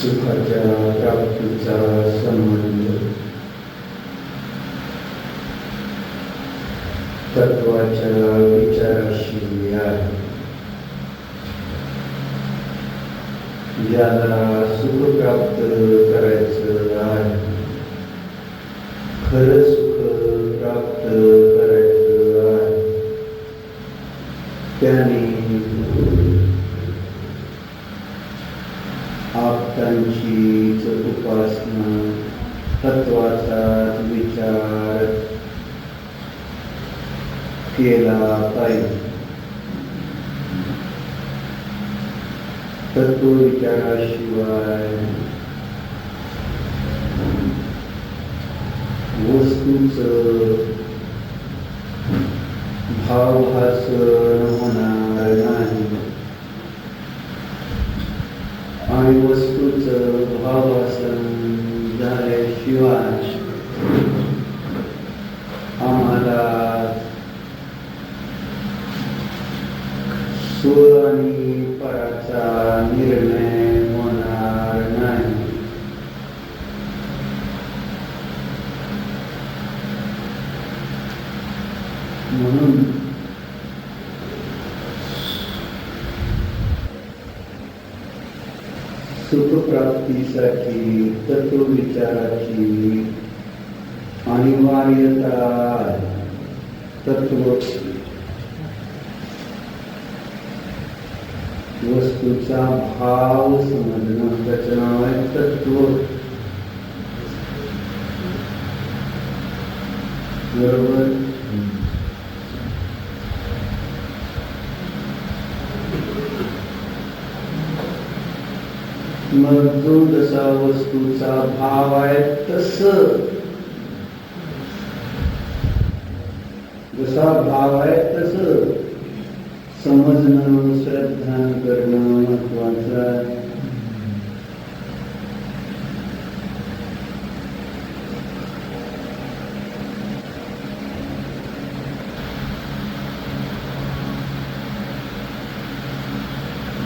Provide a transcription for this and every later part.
सुखाच्या प्राप्तीचा संबंध तत्वाच्या विचाराशी आहे. ज्याला सुख प्राप्त करायचं आहे, खरं सुख प्राप्त करायचं आहे, त्याने आपतांचीच उपासना, तत्वाचाच विचार केला पाहिजे. तत्व विचाराशिवाय वस्तूचं भावभासन होणार नाही आणि वस्तूचं भावभासन झाल्याशिवाय आम्हाला सुर आणि पराचा निर्णय होणार नाही. म्हणून सुखप्राप्तीसाठी तत्वविचाराची अनिवार्यता आहे. तत्व वस्तूचा भाव समजणं, त्याचं नाव आहे तत्व. बरोबर. मग जो जसा वस्तूचा भाव आहे तसं, जसा भाव आहे तसं समजणं, श्रद्धा करणं महत्वाचं आहे.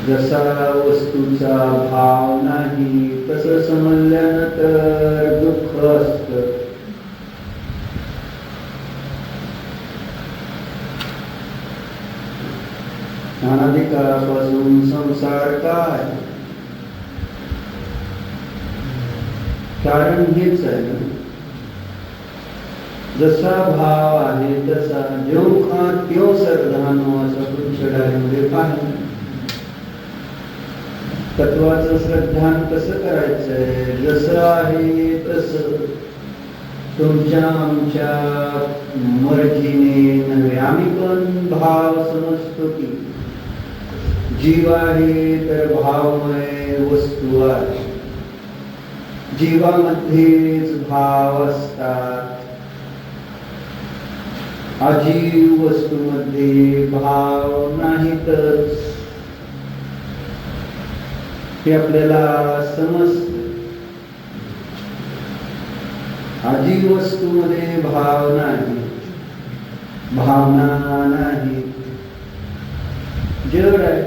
जसा वस्तूचा भाव नाही तसं समजल्यानंतर दुःख असतं. अनादिकाळापासून संसार काय? कारण हेच आहे ना. जसा भाव आहे तसा जो खा त्यो श्रद्धानो असं पुढच्या पाहिजे. तत्वाचं श्रद्धान कसं करायचंय? जसं आहे तसं, तुमच्या आमच्या मर्जीने नव्हे. आम्ही पण भाव समजतो की जीव आहे तर भावमय वस्तू आहे. जीवामध्येच भाव असतात. अजीव वस्तूमध्ये भाव नाहीतच हे आपल्याला समजतं. अजीव वस्तूमध्ये भाव नाही, भावना नाही, जड आहे.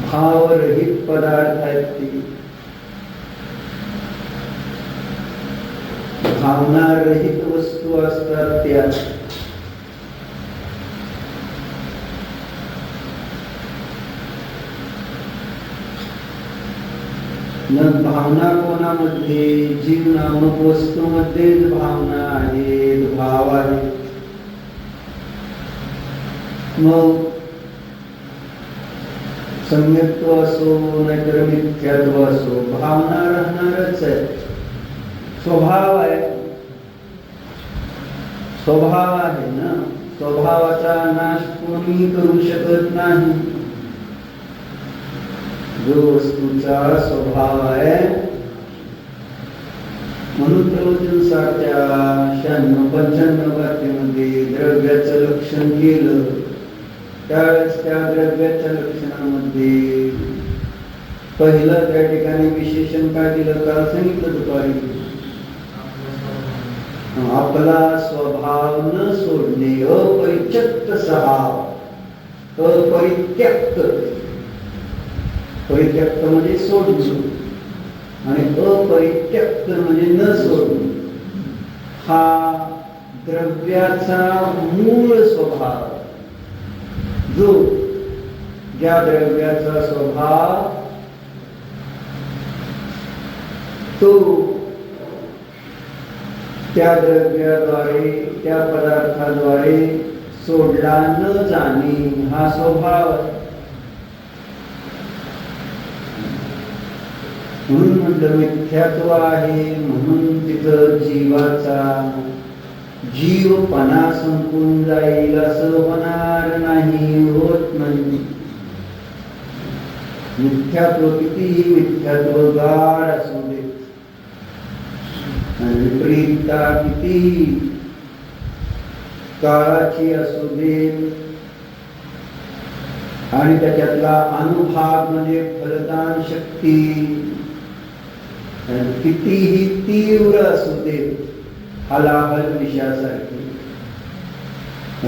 भावरहित पदार्थ आहेत ते. भावनारहित वस्तू असतात त्या. न भावना कोणामध्ये, जीव नामक वस्तूमध्येच भावना आहे, भाव आहे. मग सम्यक्त्व असो नाहीतर मिथ्यात्व असो, भावना राहणारच आहे. स्वभाव आहे, स्वभाव आहे ना. स्वभावाचा नाश कोणी करू शकत नाही. जो वस्तूचा स्वभाव आहे, म्हणून प्रवचन सारख्या 96-95 वाक्यामध्ये द्रव्याचं लक्षण केलं. त्यावेळेस त्या द्रव्याच्या लक्षणामध्ये पहिलं त्या ठिकाणी विशेषण काय दिलं, काल सांगितलं दुपारी. आपला स्वभाव न सोडणे, अपरित्यक्त स्वभाव, अपरित्यक्त. परित्यक्त म्हणजे सोडणे आणि अपरित्यक्त म्हणजे न सोडणे. हा द्रव्याचा मूळ स्वभाव. जो ज्या द्रव्याचा स्वभाव तो त्या द्रव्याद्वारे, त्या पदार्थाद्वारे सोडला न जाणे, हा स्वभाव. म्हणून म्हटलं मिथ्यात्व आहे. म्हणून तिथं जीवाचा जीवपणा संपून जाईल असं होणार नाही, होत नाही. मिथ्यात्व कितीही मिथ्यात्व गाढ असू दे, विपरीतता कितीही काळाची असू दे, आणि त्याच्यातला अनुभाग म्हणजे फलदान शक्ती कितीही तीव्र असू दे, हलाहल विषयासारखी.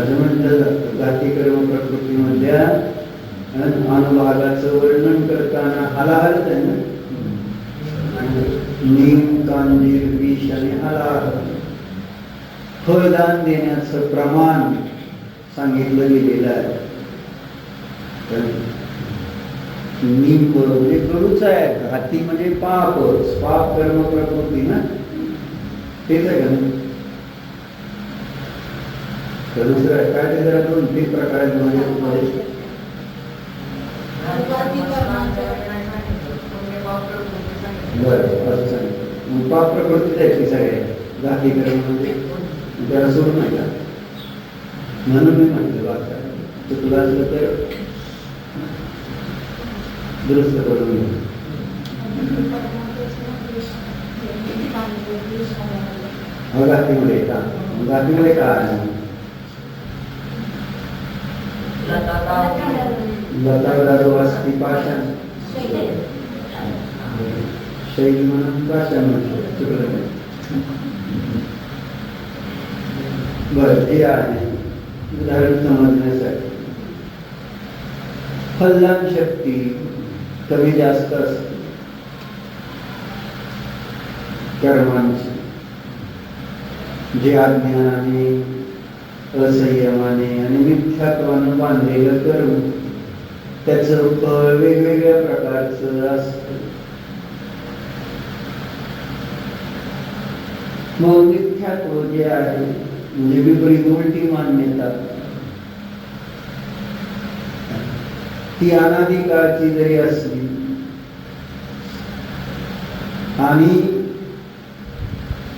असं म्हटलं जातीकर्म प्रकृतीमधल्या अनुभागाचं वर्णन करताना हलाहलच आहे ना. नीम, कांजीर, विष आणि हलाहल. फलदान देण्याचं प्रमाण सांगितलं गेलेलं आहे. निंब म्हणजे कडूच आहे, घाती म्हणजे पापच. पाप कर्म प्रकृती ना, तेच आहे का? कडूच आहे काय? ते जरा 2-3 प्रकार आहेत. बरं, असं सांगितलं. पाप प्रकृतीच आहे की सगळ्या घाती कर्म म्हणजे त्याला सोडून नाही का? म्हणून मी म्हटलं वाचा चुकलं असलं तर दुरुस्त करून घ्या. घातीमध्ये का? घातीमध्ये का आहे? लता असती पाषाण शैली म्हणून पाषाण म्हणतो. चुकलं नाही. बरं, हे आहे उदाहरण समजण्यासाठी. फलदान शक्ती कमी जास्त असते कर्मांची. जे अज्ञानाने, असंयमाने आणि मिथ्यात्वाने बांधलेलं कर्म, त्याचं फळ वेगवेगळ्या प्रकारचं असतं. मग मिथ्यात्व जे आहे म्हणजे विपरीत उलटी मान्यता, ती अनादिकाळची जरी असली आणि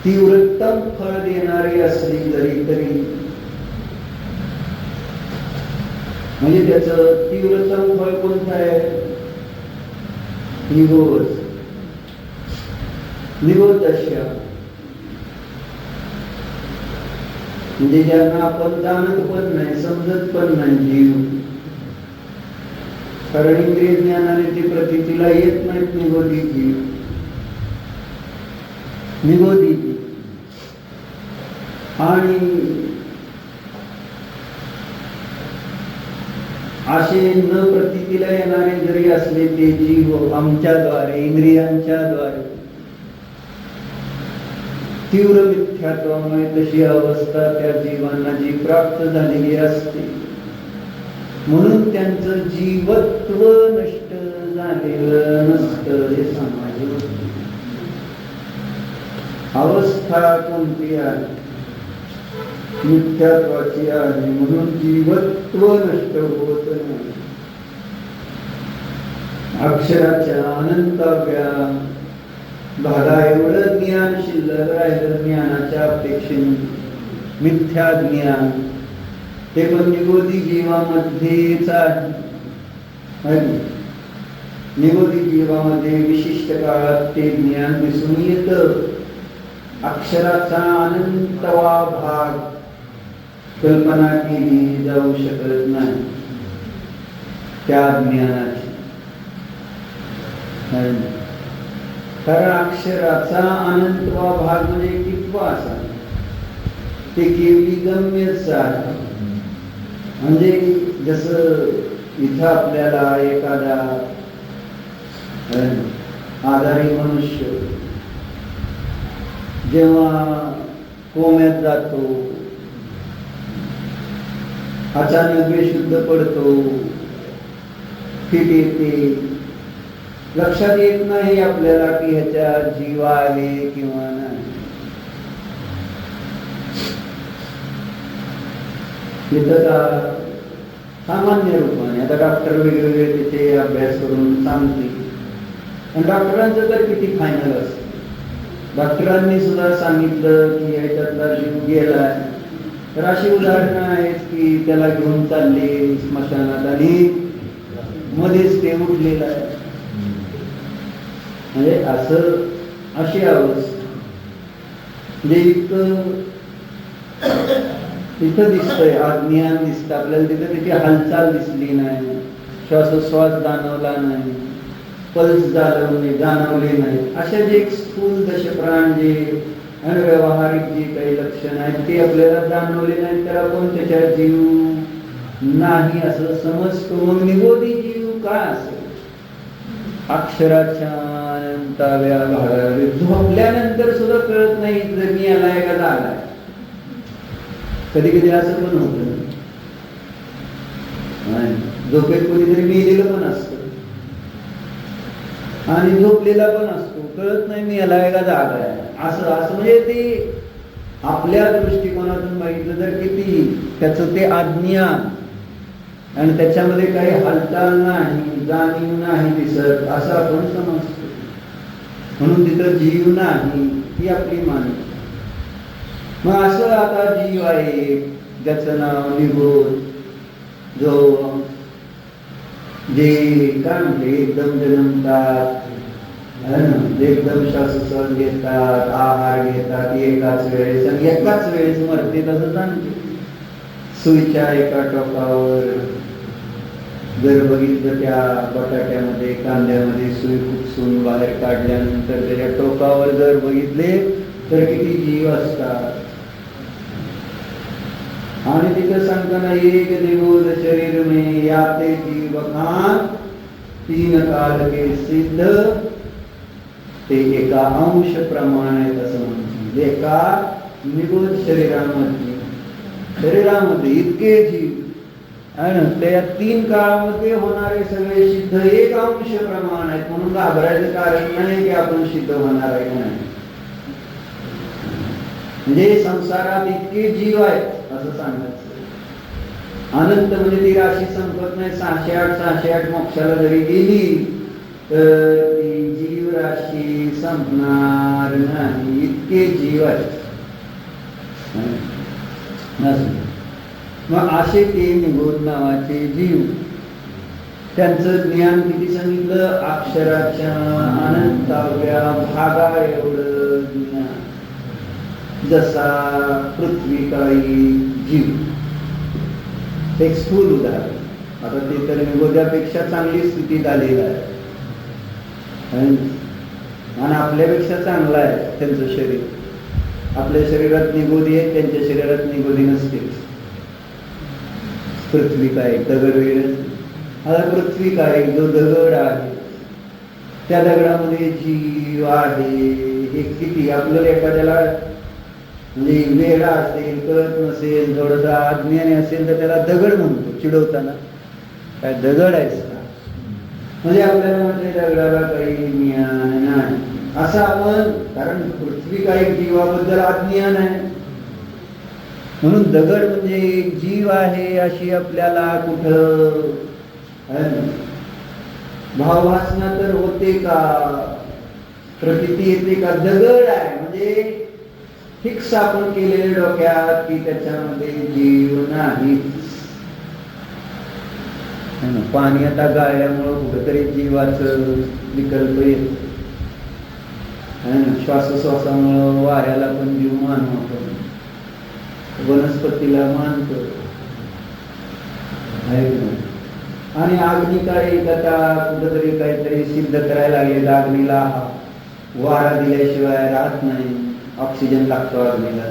तीव्रतम फळ देणारी असली तरी म्हणजे त्याचं तीव्रतम फळ कोणतं आहे? निगोज, निगोदशा. म्हणजे ज्यांना आपण जाणत पण नाही, समजत पण नाही जीव, कारण इंद्रिय ज्ञानाने ती प्रतीला येत नाहीत. निगोदिती आणि असे न प्रतीला येणारे जरी असले ते जीव आमच्याद्वारे, इंद्रियांच्याद्वारे तीव्र मिथ्यात्वामुळे तशी अवस्था त्या जीवांना जी प्राप्त झालेली असते. म्हणून त्यांचं जीवत्व नष्ट झालेलं नसतं हे समाज अवस्था कोणती आहे मिथ्यात्वाची आहे म्हणून जीवत्व नष्ट होत नाही. अक्षराच्या अनंताव्या भागा एवढं ज्ञान शिल्लक राहिलं ज्ञानाच्या अपेक्षेने मिथ्या ज्ञान ते पण निगोदी जीवामध्येच आहे. निगोदी जीवामध्ये विशिष्ट काळात ते ज्ञान दिसून येतं. अक्षराचा अनंतवा भाग कल्पना केली जाऊ शकत नाही त्या ज्ञानाची. कारण अक्षराचा अनंतवा भाग म्हणजे कितवा असा ते केवली गम्यच आहे. म्हणजे जसं इथं आपल्याला एखादा आधारी मनुष्य जेव्हा कोम्यात जातो अचानक बेशुद्ध पडतो फिट येते लक्षात येत नाही आपल्याला की ह्याच्या जीव आहे किंवा नाही. सामान्य रूपाने आता डॉक्टर वेगवेगळे तिथे अभ्यास करून सांगते आणि डॉक्टरांचं तर किती फायनल असतं. डॉक्टरांनी सुद्धा सांगितलं की ह्याच्यातला जीव गेलाय तर अशी उदाहरणं आहेत की त्याला घेऊन चालले स्मशानात आणि मध्येच ते उठलेलं आहे. म्हणजे असं अशी अवस्था म्हणजे इथं दिसतंय अज्ञान दिसतं आपल्याला तिथं त्याची हालचाल दिसली नाही श्वासोश्वास जाणवला नाही पल्स जाणवले नाही. अशा जे एक स्थूल दशप्राण जे अनव्यावहारिक जी काही लक्षण आहेत ते आपल्याला जाणवले नाही तर आपण त्याच्या जीव नाही असं समजतो. मग निगोदी जीव का असेल अक्षराच्या अनंताव्या भागावे झोपल्यानंतर सुद्धा कळत नाही जर मी आलाय का झालाय. कधी कधी असं पण होत झोपेत कोणीतरी मेलेलं पण असतं आणि झोपलेला पण असतो कळत नाही मी आलाय का झालाय असं असं. म्हणजे ते आपल्या दृष्टिकोनातून बघितलं तर किती त्याचं ते अज्ञान आणि त्याच्यामध्ये काही हालचाल नाही जाणीव नाही दिसत असं आपण समजतो. म्हणून तिथं जीव नाही ही आपली मानणी. मग असं आता जीव आहे ज्याचं नाव निगोद जो जे काय म्हणते एकदम जन्मतात एकदम श्वासोश्वास घेतात आहार घेतात एकाच वेळेस आणि एकाच वेळेस मरते तसं सांगते. सुईच्या एका टोकावर जर बघितलं त्या बटाट्यामध्ये कांद्यामध्ये सुई खुपसून बाहेर काढल्यानंतर त्याच्या टोकावर जर बघितले तर किती जीव असतात. आणि तिथं सांगताना एक निगोद शरीर में याते जीव खान तीन काल के सिद्ध ते एका अंश प्रमाण आहेत असं म्हणतात. एका निगोद शरीरामध्ये इतके जीव आणि त्या तीन काळामध्ये होणारे सगळे सिद्ध एक अंश प्रमाण आहेत. म्हणून घाबरायचं कारण नाही की आपण सिद्ध होणार आहे नाही. म्हणजे संसारात इतके जीव आहेत असं सांगायचं. अनंत म्हणजे ती राशी संपत नाही. 608 मोक्षाला जरी गेली तर ती जीव राशी संपणार नाही इतके जीव आहेत. मग असे ते निगोद नावाचे जीव त्यांचं ज्ञान किती सांगितलं अक्षराच्या अनंताव्या भागा एवढं ज्ञान. जसा पृथ्वी काळी जीव एक स्थूल उदाहरण. आता ते तर निगोद्यापेक्षा चांगली स्थितीत आलेलं आहे आणि आपल्यापेक्षा चांगलं आहे त्यांचं शरीर. आपल्या शरीरात निगोदी आहे त्यांच्या शरीरात निगोदी नसते. पृथ्वी काय दगड वेळ आता पृथ्वी काय जो दगड आहे त्या दगडामध्ये जीव आहे हे किती आपल्याला एखाद्याला म्हणजे वेळा असेल कळत नसेल थोडंसं अज्ञानी असेल तर त्याला दगड म्हणतो चिडवताना. काय दगड आहेस का म्हणजे आपल्याला म्हटले दगडाला काही ज्ञान नाही असं आपण, कारण पृथ्वी काही जीवाबद्दल अज्ञान आहे म्हणून दगड म्हणजे एक जीव आहे अशी आपल्याला कुठं भाववासना तर होते का, प्रतीती येते का? दगड आहे म्हणजे फिक्स आपण केलेले डोक्यात की त्याच्यामध्ये जीव नाही. पाणी आता गाळल्यामुळं कुठेतरी जीवाचं विकल्प येत, श्वासोश्वासामुळं वाऱ्याला पण जीव मानतो, वनस्पतीला मानतो. आणि अग्निकाळी आता कुठेतरी काहीतरी सिद्ध करायला लागले, अग्नीला वारा दिल्याशिवाय राहत नाही, ऑक्सिजन लागतो अग्नीला,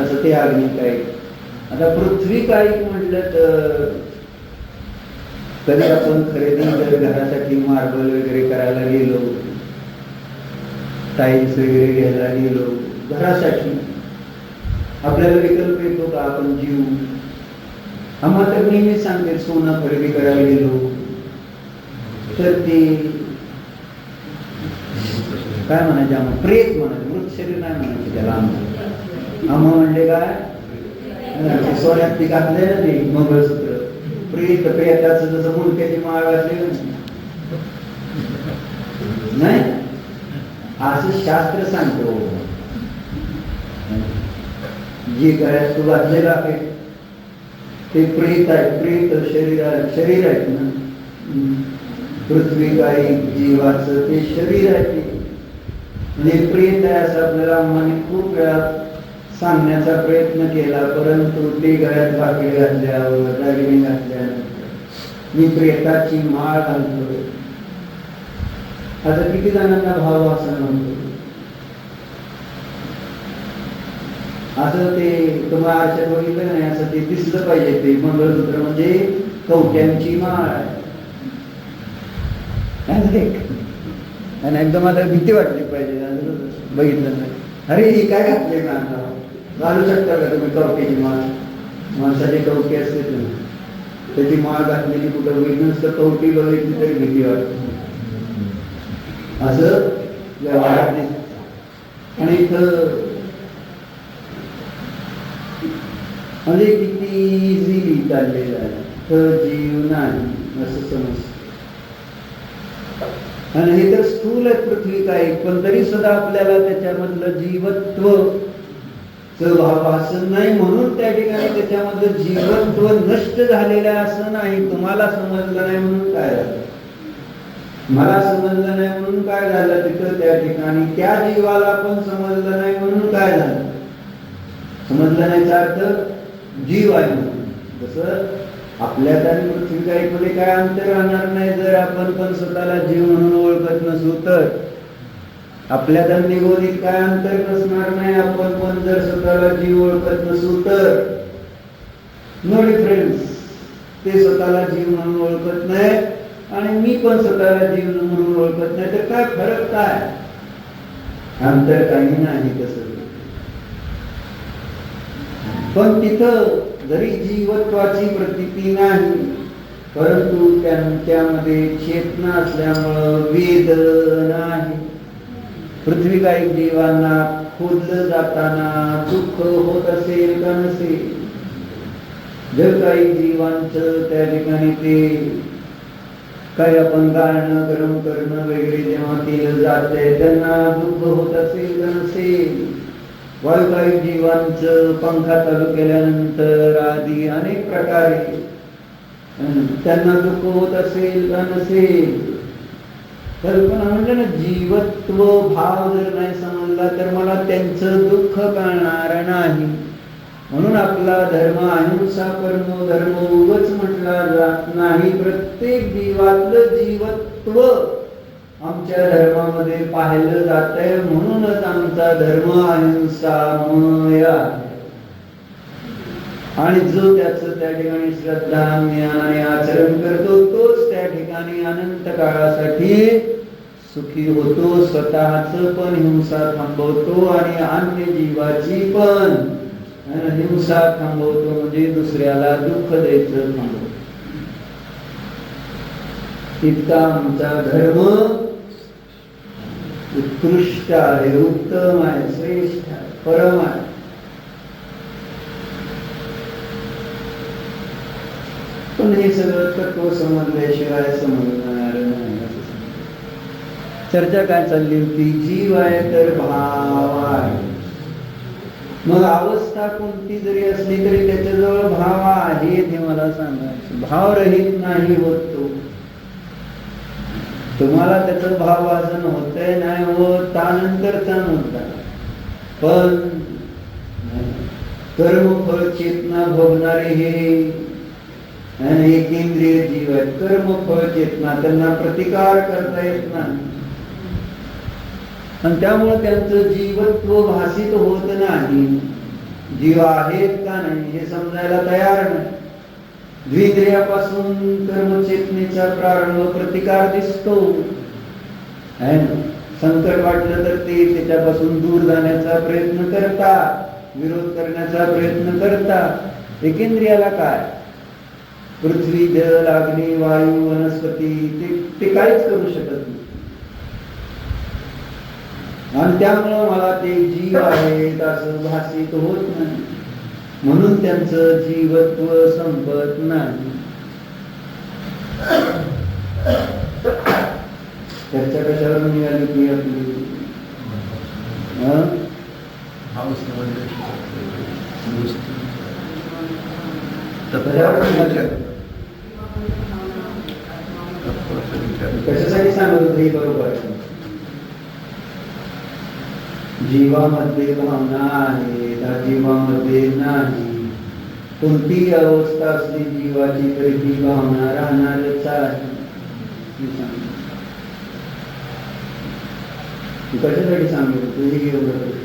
असं ते अग्निकाळी. आता पृथ्वी काही म्हटलं तर कधी आपण खरेदी घरासाठी मार्बल वगैरे करायला गेलो, टाईल्स वगैरे घ्यायला गेलो घरासाठी, आपल्याला विकल्प येतो का आपण जीव? आम्हाला तर नेहमीच सांगते सोनं खरेदी करायला गेलो तर ते काय म्हणायचे, आम्हाला प्रेत म्हणायचे, मृत शरीर नाही म्हणायचे त्याला. आम्हा म्हणले काय सोन्यात ती घातले ना ते मंगळसूत्र, प्रेत प्रेताचं जसं मुंडक्याची माळ घातली नाही असं शास्त्र सांगतो. जे गळ्यात तू घातलेलं आहे ते प्रेत आहे, प्रेत शरीर आहेत ना, पृथ्वी काही जीवाचं ते शरीर आहे, ते म्हणजे प्रेत आहे असं आपल्याला अम्माने खूप वेळा सांगण्याचा प्रयत्न केला, परंतु ते गळ्यात पाकिट घातल्यावर, दागिने घातल्यानंतर मी प्रेताची माळ घालतो. आता किती जणांना भाव असं म्हणतो, असं ते तुम्हाला आरशात बघितलं नाही, असं ते दिसलं पाहिजे. ते मंगळसूत्र म्हणजे कवट्यांची माळ आहे. आणि एकदम आता भीती वाटली पाहिजे बघितलं नाही, अरे हे काय घातले ना, घालू शकता का तुम्ही कवट्याची माळ? माणसाची कवटी असते ना, त्याची माळ घातलेली कुठं होईल, नुसतं कवटी बघितली तरी भीती वाटते. असं व्यवहारात नाही. आणि इथं म्हणजे किती इझिली चाललेलं आहे, तर जीव नाही असं समज. आणि हे तर स्थूल आहे पृथ्वी काही, पण तरी सुद्धा आपल्याला त्याच्यामधलं जीवत्व भासन नाही, म्हणून त्या ठिकाणी त्याच्यामधलं जीवत्व नष्ट झालेलं असं नाही. तुम्हाला समजलं नाही म्हणून काय झालं, मला समजलं नाही म्हणून काय झालं, तिथं त्या ठिकाणी त्या जीवाला पण समजलं नाही म्हणून काय झालं. समजलं नाहीचा अर्थ जीव आहे म्हणून. जसं आपल्यात आणि पृथ्वीकाईमध्ये काय अंतर राहणार नाही जर आपण पण स्वतःला जीव म्हणून ओळखत नसू तर. आपल्यात आणि निगोदीत काय अंतर नसणार नाही, आपण पण जर स्वतःला जीव ओळखत नसू तर. No difference. ते स्वतःला जीव म्हणून ओळखत नाही आणि मी पण स्वतःला जीव म्हणून ओळखत नाही, तर काय फरक काय? अंतर काही नाही तसं. पण तिथं जरी जीवत्वाची प्रतीती नाही, परंतु त्यांच्यामध्ये चेतना असल्यामुळं वेद नाही. पृथ्वी काही जीवांना खोदलं जाताना दुःख होत असेल का नसेल? जर काही जीवांचं त्या ठिकाणी ते काही आपण गाळणं गरम करणं वगैरे जेव्हा केलं जातंय त्यांना दुःख होत असेल का नसेल? वायुकायी जीवांचं पंखा चालू केल्यानंतर आधी अनेक प्रकारे त्यांना दुःख होत असेल का नसेल? कल्पना म्हणजे ना, जीवत्व भाव जर नाही समजला तर मला त्यांचं दुःख कळणार नाही. म्हणून आपला धर्म अहिंसा परमो धर्म उगाच म्हटला जात नाही. प्रत्येक जीवातलं जीवत्व आमच्या धर्मामध्ये पाहिलं जातंय, म्हणूनच आमचा धर्म अहिंसामय आहे. आणि जो त्याचं त्या ठिकाणी श्रद्धा ज्ञान आणि आचरण करतो तोच त्या ठिकाणी अनंत काळासाठी सुखी होतो. स्वतःच पण हिंसा थांबवतो आणि अन्य जीवाची पण हिंसा थांबवतो, म्हणजे दुसऱ्याला दुःख द्यायचं थांबवतो. इतका आमचा धर्म उत्कृष्ट आहे, उत्तम आहे, श्रेष्ठ आहे, परम आहे. पण हे सगळं तत्व समजल्याशिवाय समजणार नाही. चर्चा काय चालली होती? जीव आहे तर भाव आहे. मग अवस्था कोणती जरी असली तरी त्याच्याजवळ भाव आहे हे मला सांगायचं. भाव रहित नाही होत तो. तुम्हाला त्याचं भाववासन होतंय नाही होत त्यानंतरचा मुद्दा. पण कर्मफळ चेतना भोगणारे हे एकेंद्रिय जीव आहेत. कर्मफळ चेतना त्यांना प्रतिकार करता येत नाही आणि त्यामुळे त्यांचं जीवत्व भासित होत नाही. जीव आहेत का नाही हे समजायला तयार नाही. द्विंद्रियापासून कर्मचेतनेचा प्रारंभ, प्रतिकार दिसतो. संकट वाटलं तर ते त्याच्यापासून दूर जाण्याचा प्रयत्न करतात, विरोध करण्याचा प्रयत्न करतात. एकेंद्रियाला काय? पृथ्वी, जल, अग्नी, वायू, वनस्पती ते काहीच करू शकत नाही. आणि त्यामुळं मला ते जीव आहेत असं भासित होत नाही. म्हणून त्यांचं जीवत्व संपत नाही. चर्चा कशावर निघाली की आपली कशासाठी सांगत होते? बरोबर आहे. जीवामध्ये भावना आहे, त्या जीवामध्ये नाही. कोणतीही अवस्था असली जीवाची तरी ती भावना राहणारच आहे. कशासाठी सांगतो तुझी एवढं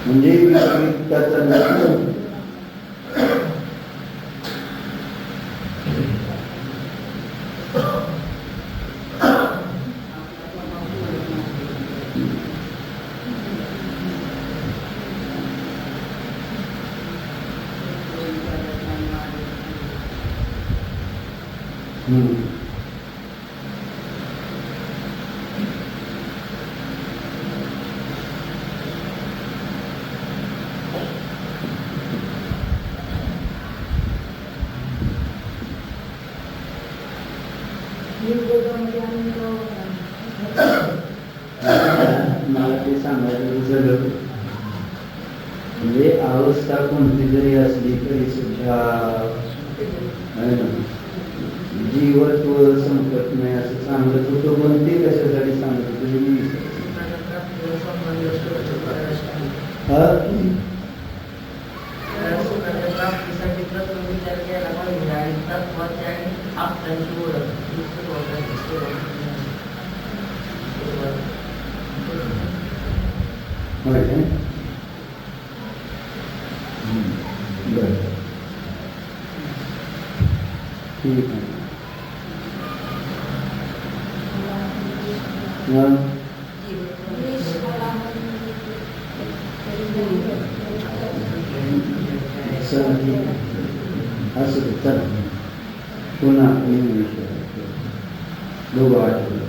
म्हणजे मला ते सांगायचं झालं. म्हणजे अवस्था कोणती जरी असली तरी सुद्धा जीवत्व संपत नाही असं सांगत होतो. पण ते कशासाठी सांगत होतो मी ठीक आहे. असं चला पुन्हा दोघं आठवलं.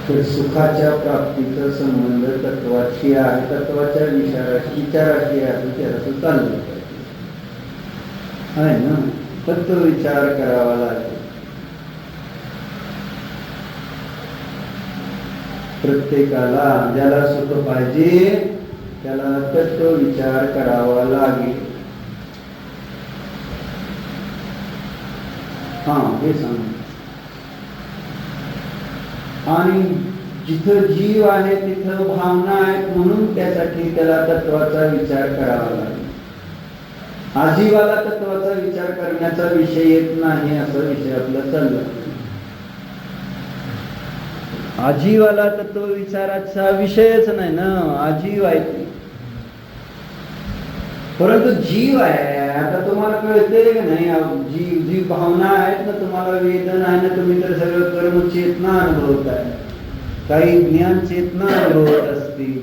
तर सुखाच्या प्राप्तीचा संबंध तत्वाशी आहे. तत्वाच्या विचाराशी आहे. असं चाललं आहे ना. तत्व विचार करावा लागेल. प्रत्येकाला ज्याला सुख पाहिजे त्याला तत्व विचार करावा लागेल. हे सांग. आणि जिथं जीव आहे तिथं भावना आहेत म्हणून त्यासाठी त्याला तत्वाचा विचार करावा लागेल. आजीवाला तत्वाचा विचार करण्याचा विषय येत नाही असा विषय आपला चालला. आजीवाला तत्व विचाराचा विषयच नाही ना. आजीव आहे परंतु जीव आहे. आता तुम्हाला कळतंय का नाही, जी भावना आहेत ना, तुम्हाला वेदना आहे ना, तुम्ही तर सगळं कर्म चेतना अनुभवत आहे, काही ज्ञान चेतना अनुभवत असतील,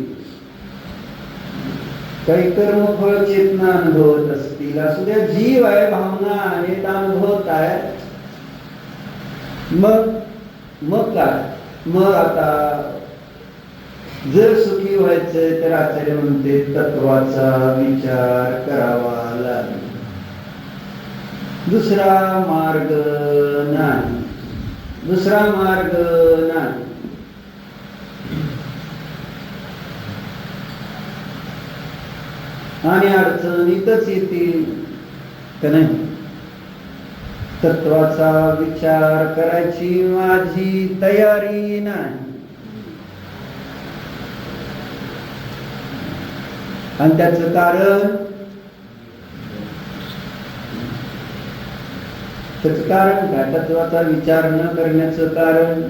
काही कर्मफळ चेतना अनुभवत असतील. असू द्या, जीव आहे, भावना आहेत, अनुभवत आहे. मग काय, मग आता जर सुखी व्हायचंय तर आचार्य म्हणते तत्वाचा विचार करावा लागेल, दुसरा मार्ग नाही, दुसरा मार्ग नाही. आणि अडचणीतच येतील का नाही. तत्वाचा विचार करायची माझी तयारी नाही. आणि त्याचं कारण काय, तत्वाचा विचार न करण्याचं कारण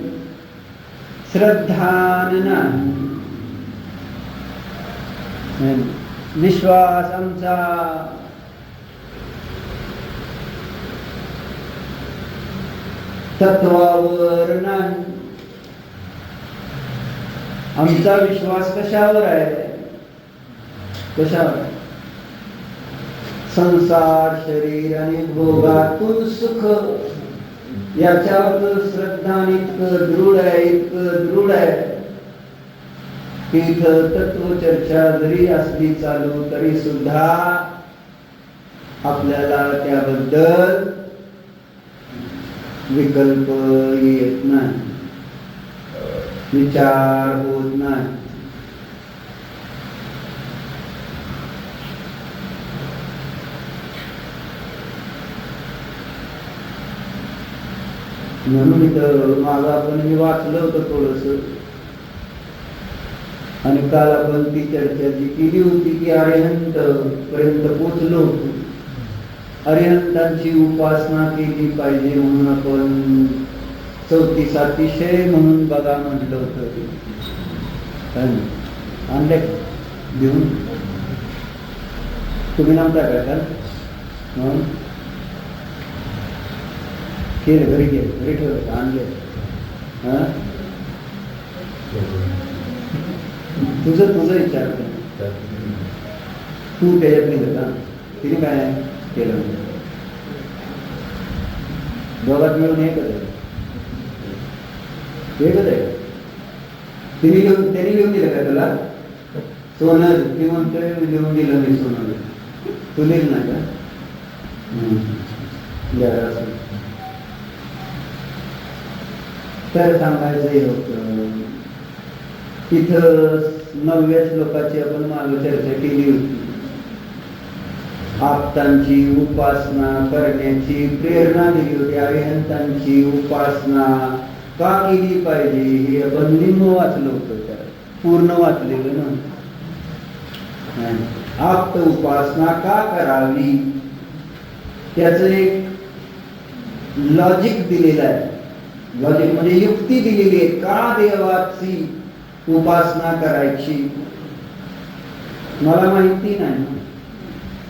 श्रद्धा नाही, विश्वास आमचा तत्वावर नाही. आमचा विश्वास कशावर आहे, कशावर? संसार, शरीर आणि भोगातून सुख, याच्यावर श्रद्धा इतकं दृढ आहे, इतकं दृढ आहे की इथं तत्वचर्चा जरी असली चालू तरी सुद्धा आपल्याला त्याबद्दल विकल्प येत नाही, विचार होत नाही. म्हणून इथं माझं आपण वाचलं होतं थोडस, आणि काल आपण ती चर्चा जी केली होती की अरिहंत पर्यंत पोचलो होतो. अरिहंतांची उपासना केली पाहिजे म्हणून आपण 34 अतिशय म्हणून बघा म्हटलं होतं. आणले देऊन तुम्ही नव्हता का? केलं घरी, घरी ठेवलं, आणले. तुझं विचारतो तू त्याच्यात नाही का, तिने काय केलं, दोघात मिळून एकच आहे, त्यांनी लिहून दिलं का तुला सोनं? ती म्हणतोय लिहून दिलं मी सोनं, तू लिहिलं नाही का? तर सांगायचं होतं तिथं 9व्या श्लोकाची आपण मागे चर्चा केली होती. आप्तांची उपासना करण्याची प्रेरणा दिली होती. अरिहंतांची उपासना का केली पाहिजे हे आपण निम्म वाचलं होतं, त्याला पूर्ण वाचलेलं नव्हतं. आप्त उपासना का करावी त्याचं एक लॉजिक दिलेलं आहे. लॉजिक म्हणजे युक्ती दिलेली आहे, का देवाची उपासना करायची. मला माहिती नाही,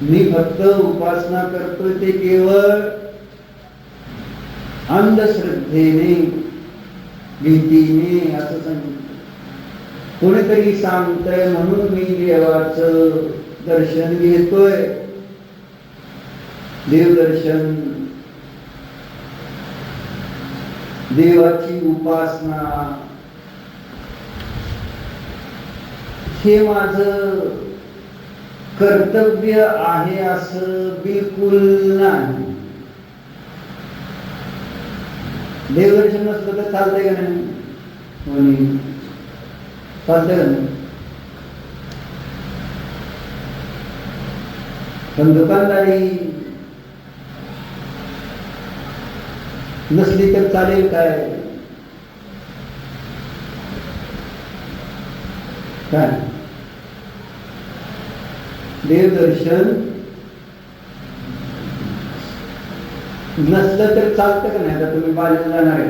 मी फक्त उपासना करतोय ते केवळ अंधश्रद्धेने, भीतीने असं सांगितलं. कोणीतरी सांगतंय म्हणून मी देवाचं दर्शन घेतोय. देवदर्शन, देवाची उपासना हे माझं कर्तव्य आहे असं बिलकुल नाही. देवदर्शन नसलं तर चालतंय का नाही? चालतंय का नाही? पण दुकानदारी नसली तर चालेल काय? काय देवदर्शन नसलं तर चालतं का नाही? आता तुम्ही बाजूला जाणार आहे,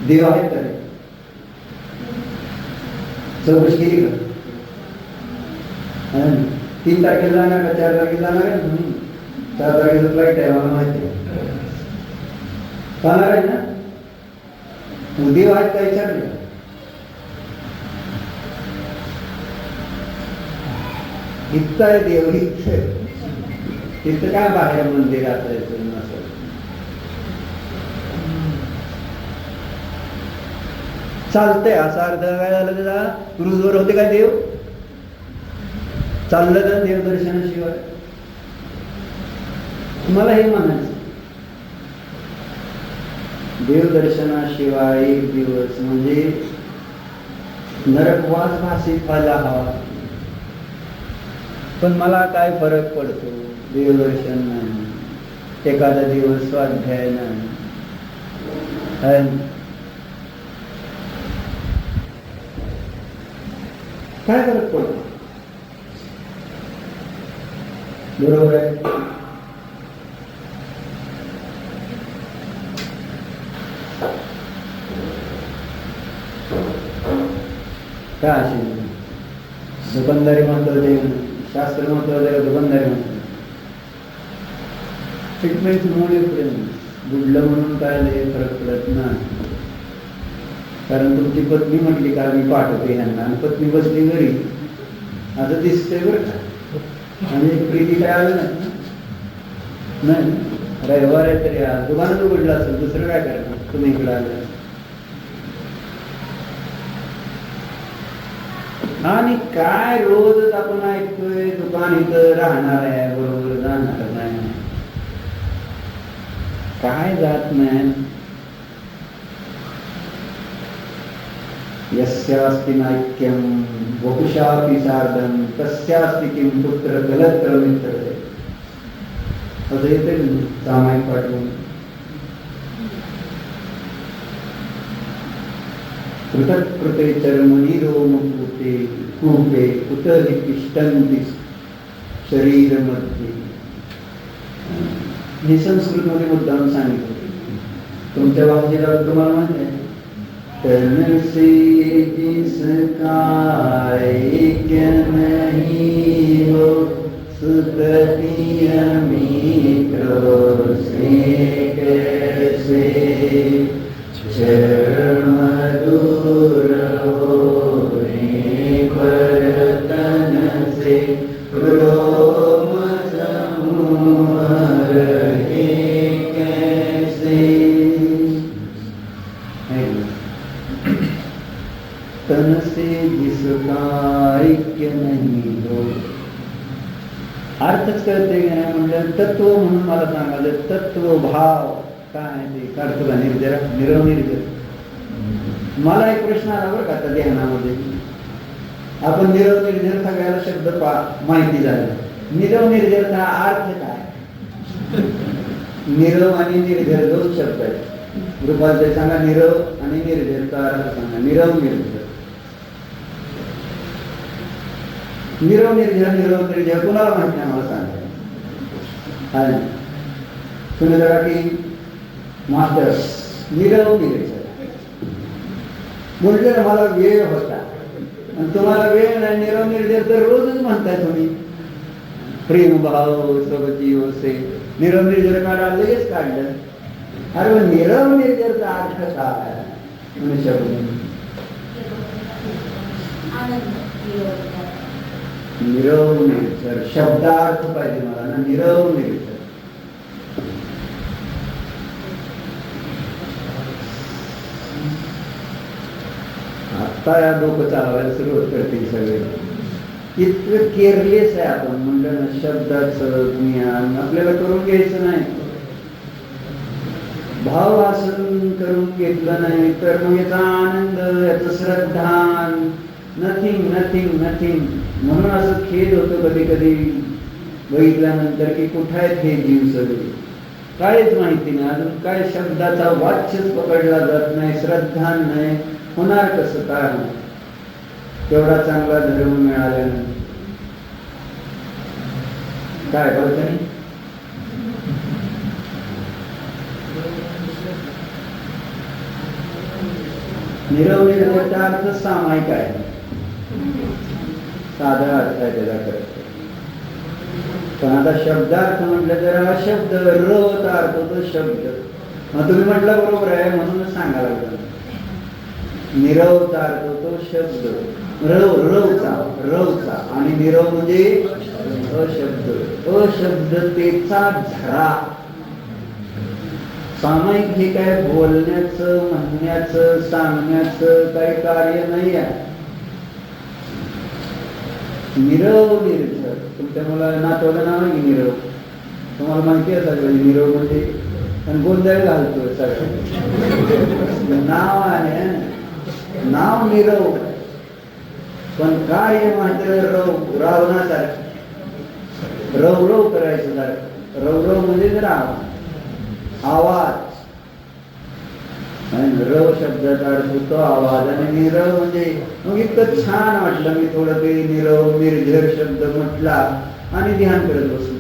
देव आहे तर चौकशी केली का? 3 तारखेला जाणार का 4 तारखेला जाणार आहे? 4 तारखेचं फ्लाईट आहे, मला माहिती आहे. जाणार आहे ना? देव आहेत का विचारले? इतकं आहे देव, इतकं तिथं काय बाहेर मंदिर असायचं नसं. चालतंय असा अर्थ काय झालं त्याचा? क्रूजवर होते का देव? चाललं तर देवदर्शनाशिवाय. मला हे म्हणायचं, देवदर्शनाशिवाय एक दिवस म्हणजे नरकवास भासित व्हायला हवा. पण मला काय फरक पडतो? देवदर्शन नाही, एखादा दिवस स्वाध्याय नाही, काय फरक पडतो? बरोबर आहे. काय असेल दुकानदारी म्हणतो ते शास्त्र म्हणतो दुकानदारी म्हणतो. ट्रीटमेंट बुडलं म्हणून काय फरक पडत नाही. कारण तुमची पत्नी म्हटली का मी पाठवते यांना, आणि पत्नी बसली घरी, आता दिसतंय बरं का. आणि प्रीती काय आलं नाही, रविवार आहे तरी दुकानात उघडलं असेल, दुसरं काय करणार तुम्ही इकडे आलं. आणि काय रोजच आपण ऐकतोय दुकान इथं राहणार आहे, बरोबर जाणार नाही, काय जात नाही. यस्यास्ति नायक्यं वपुषापि सार्धं तस्यास्ति किं पुत्र कलत्र मित्रते. असं येते सामायिक पाठवून. पृथक् कृते चर्मणि रोमपूते कूपे कुतहि तिष्ठन्ति शरीरमध्ये. हे संस्कृतमध्ये मुद्दाम सांगितलं. तुमच्या भाषेला तुम्हाला माहिती आहे, तन से जिसका ऐक्य नहीं हो सुतति मित्रों से कैसे चरण दूर होने पर तन से रोम समूह रहे कैसे. तन से जिसका ऐक्य नहीं हो. अर्थच कळते की नाही म्हणजे तत्व म्हणून मला सांगायचं. तत्व भाव काय ते काढतो का निर्जरा निरव निर्जर. मला एक प्रश्न आला बरं का आता ध्यानामध्ये. आपण निरव निर्जर सगळ्याला शब्द माहिती झाला. निरव निर्जरचा अर्थ काय? निरव आणि निर्जर 2 शब्द आहेत. रूपांतर सांगा निरव आणि निर्जरचा अर्थ सांगा. निरव निर्जर. निरव निर्जर कुणाला माहिती नाही मला सांगा. तुम्ही जरा की मास्टर निरव निर्जर बोलले ना, मला वेळ होता आणि तुम्हाला वेळ नाही. निरव निर्जर तर रोजच म्हणताय तुम्ही. प्रेम भाव सोबती ओसे निरव निर्जर काढा लगेच काढलं. अरे निरव निर्जरचा अर्थ काय? निरव निर्जर शब्दार्थ पाहिजे मला ना. निरव निर्जर आता या डोकं चालवायला सुरुवात करतील सगळे. इतकं केअरलेस आहे आपण. म्हणलं ना शब्दाचं ज्ञान आपल्याला करून घ्यायचं नाही. भाव आसन करून घेतलं नाही तर मग याचा आनंद, याचं श्रद्धान नथिंग नथिंग नथिंग. म्हणून असं खेद होतो कधी कधी बघितल्यानंतर की कुठे आहेत हे जीव सगळे. काहीच माहिती नाही. अजून काय शब्दाचा वाच्यच पकडला जात नाही. श्रद्धा नाही. होणार कसं? काय तेवढा चांगला धर्म मिळाल्यानंतर काय कळत नाही. निरव निर्जरचा अर्थ सामायिक आहे. साधा अर्थ आहे त्याचा करतो. पण आता शब्दार्थ म्हटलं तर हा शब्द रचा अर्थ होतो शब्द. मग तुम्ही म्हटलं बरोबर आहे म्हणूनच सांगायला लागलं. निरवचा अर्थ होतो शब्द, रवचा आणि निरव म्हणजे अशब्द, अशब्दतेचा झरा. सामायिक हे काय बोलण्याचं, म्हणण्याचं, सांगण्याचं काही कार्य नाही आहे. निरव निर्झर. तुमच्या मला नातवाला नाव आहे निरव, तुम्हाला माहिती आहे सगळं निरव म्हणजे. पण गोंधळ घालतोय सगळं. नाव आहे, नाव निरव पण कार्य मात्र रावणासारखं. रवरव करायचं सारखं. रवरव म्हणजे राव, आवाज. रव शब्दाचा अर्थ होतो आवाज आणि निरव म्हणजे. मग इतकं छान वाटलं, मी थोडं ते निरव निर्झर शब्द म्हटला आणि ध्यान करत बसलो,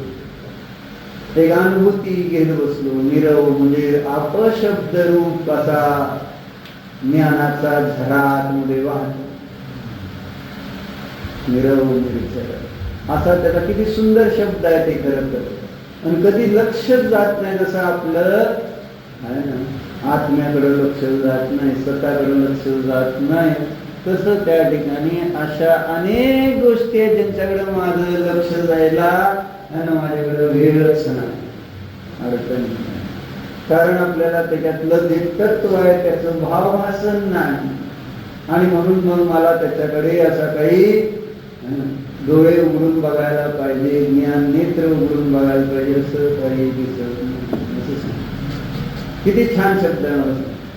एक अनुभूती घेत बसलो. निरव म्हणजे अपशब्द रूप असा ज्ञानाचा झरा मध्ये वाहतो. निरव निर्झर असा त्याचा किती सुंदर शब्द आहे ते खरं तर. आणि कधी लक्षच जात नाही, जसं आपलं आहे ना आत्म्याकडे लक्ष जात नाही, स्वतःकडे लक्ष जात नाही, तसं त्या ठिकाणी अशा अनेक गोष्टी आहेत ज्यांच्याकडे माझं लक्ष जायला आणि माझ्याकडे वेळच नाही, अडचण. कारण आपल्याला त्याच्यातलं जे तत्व आहे त्याचं भावभासन नाही. आणि म्हणून मग मला त्याच्याकडे असा काही डोळे उघडून बघायला पाहिजे, ज्ञान नेत्र उघडून बघायला पाहिजे, असं काही दिसत नाही. किती छान शब्द आहे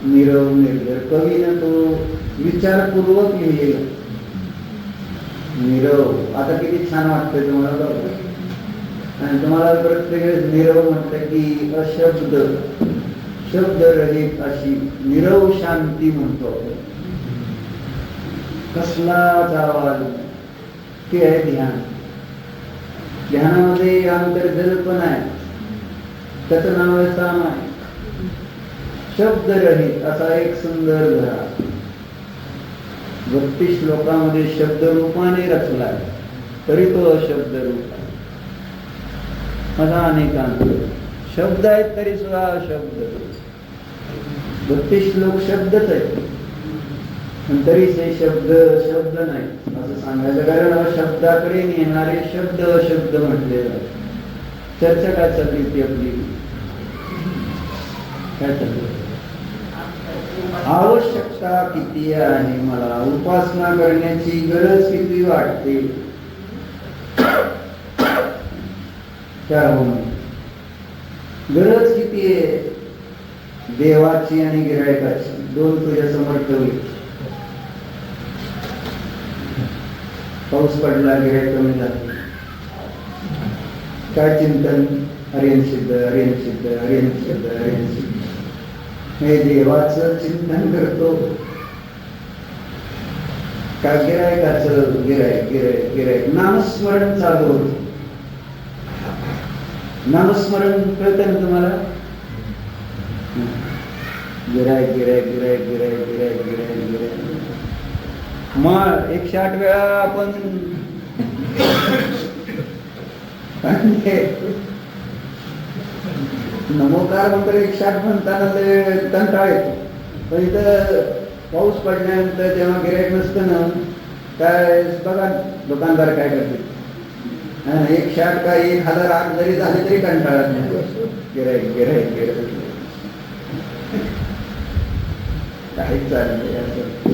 निरव निर्झर. कवीनं तो विचारपूर्वक लिहिलेला निरव. आता किती छान वाटतंय तुम्हाला बघा. आणि तुम्हाला प्रत्येक निरव म्हटलं की अशब्द, शब्द रहित अशी निरव शांती म्हणतो आपण. कसलाच आवाज ते आहे ध्यान. ध्यानामध्ये अंतर्जल पण आहे, त्याचं नाव आहे सामायिक. शब्द रहित असा एक सुंदर घरा 32 श्लोकामध्ये शब्द रूपाने रचला आहे, तरी तो अशब्द रूप आहे. असा अनेकांत शब्द आहेत तरी सुद्धा अशब्द. 32 श्लोक शब्दच आहेत पण तरी ते शब्द शब्द नाही असं सांगायचं. कारण शब्दाकडे नेणारे शब्द अशब्द म्हटले जातात. चर्चा काय चालली ती आपली, काय चालली? आवश्यकता किती आहे मला, उपासना करण्याची गरज किती वाटते, गरज किती आहे देवाची आणि गिरायकाची. दोन तुझ्या समोर ठेवली. पाऊस पडला, गिरायक कमी झाले, काय चिंतन? हरिण सिद्ध, हरिण सिद्ध, हरिण सिद्ध, हरिण सिद्ध. हे देवाचं चिंतन करतो का गिरायकाचं? गिरायक गिरायक गिरायक. नामस्मरण चालू होत. नामस्मरण कळतं ना तुम्हाला? गिरायक गिरायक गिरायक गिरायक गिरायक गिरायक गिरायक. मग 108 वेळा आपण नमोकार म्हणतो 108 म्हणताना ते कंटाळ येतो. पण इथं पाऊस पडल्यानंतर जेव्हा गिरायक नसतं ना, काय बघा दुकानदार काय करते, 108 का 1008 जरी झाले तरी कंटाळत नाही. गिरायक गिरायक गिरायक काहीच चाललंय असं.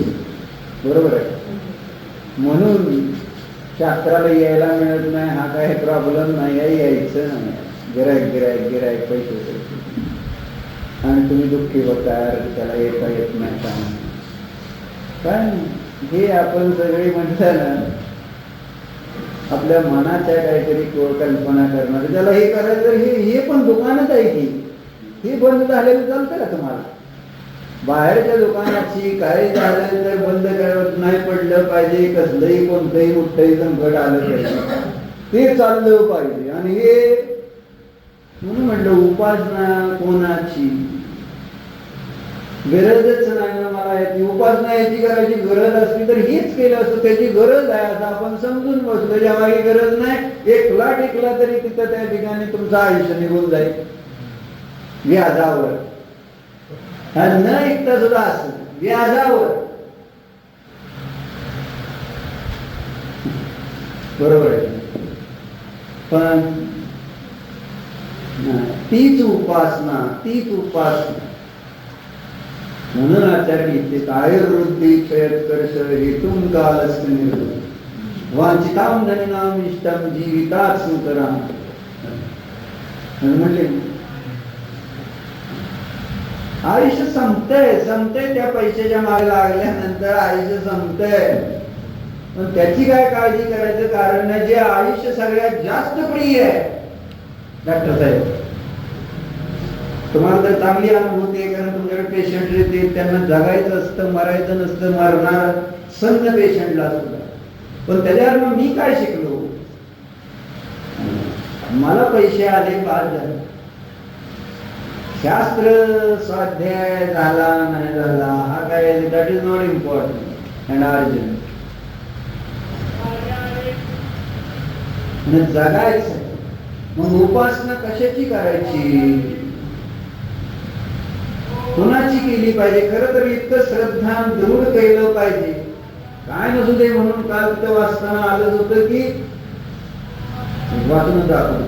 बरोबर आहे. म्हणून शास्त्राला यायला मिळत नाही हा काही प्रॉब्लेम नाही आहे, यायचं नाही. गिरायक गिरायक गिरायक पैसे आणि तुम्ही दुःखी होता, त्याला येता येत नाही का? पण हे आपण सगळे म्हटलं ना, आपल्या मनाच्या काहीतरी कल्पना करणार, त्याला हे करायचं तर हे पण दुकानच आहे की हे बंद झालेलं चालतं का तुम्हाला? बाहेरच्या दुकानाची काय झालं तर बंद करत नाही पडलं पाहिजे. कसलंही कोणतंही मोठंही संकट आलं पाहिजे, ते चाललं पाहिजे. आणि हे म्हणून म्हटलं उपासना कोणाची? गरजच नाही ना मला याची उपासना याची करायची गरज असली तर हीच केलं असतं, त्याची गरज आहे असं आपण समजून बसलो. जेव्हा ही गरज नाही, एक लाट ऐकला तरी तिथं त्या ठिकाणी तुमचं आयुष्य निघून जाईल व्याजावर. न ऐकता सुद्धा असं व्याजावर. बरोबर आहे. पण तीच उपासना, तीच उपासना. म्हणून आचार्य इथे आयुर्वृद्धी क्षयत्कर्ष हेतून कालस्य निर्भय वांछितां धनिनां इष्टं जीवितात् सुतरां. म्हणले आयुष्य संपतंय त्या पैशाच्या मागे लागल्यानंतर आयुष्य संपतंय. पण त्याची काय काळजी करायचं कारण नाही. जे आयुष्य सगळ्यात जास्त प्रिय आहे डॉक्टर साहेब, तुम्हाला तर चांगली अनुभूती आहे कारण तुमच्याकडे पेशंट येते, त्यांना जगायचं असतं, मरायचं नसतं, मरणार सन्न पेशंटला सुद्धा. पण त्याच्यावर मग मी काय शिकलो? मला पैसे आले, बाद झाले. शास्त्र स्वाध्याय झाला नाही झाला हा काय, that is not important and urgent. जगायचं. मग उपासना कशाची करायची, कुणाची केली पाहिजे? खरं तर इतकं श्रद्धा दृढ केलं पाहिजे. काय नसू दे म्हणून काल तिथं वाचताना आलंच होतं की वाचून दाखवतो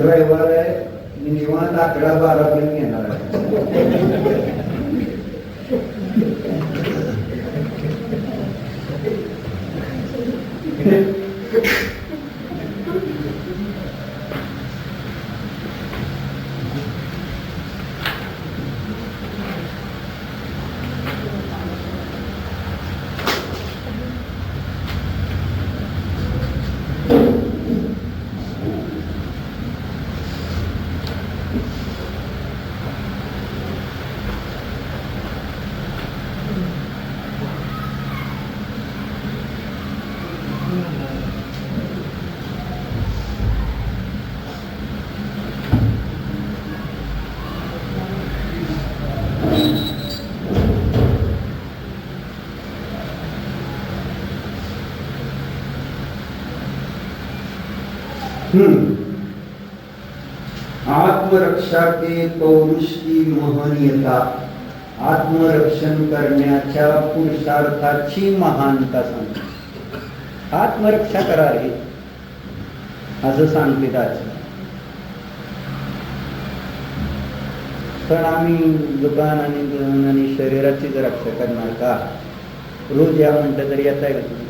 रविवार आहे, मी निवांत 11-12 पर्यंत घेणार आहे. आत्मरक्षा के पौरुष की महनीयता. आत्मरक्षण करण्याच्या पुरुषार्थाची महानता सांगते. आत्मरक्षा करा रे असं सांगते आज. पण आम्ही दुकान आणि शरीराचीच रक्षा करणार का? रोज या म्हणतं तरी येत आहे का तुम्ही?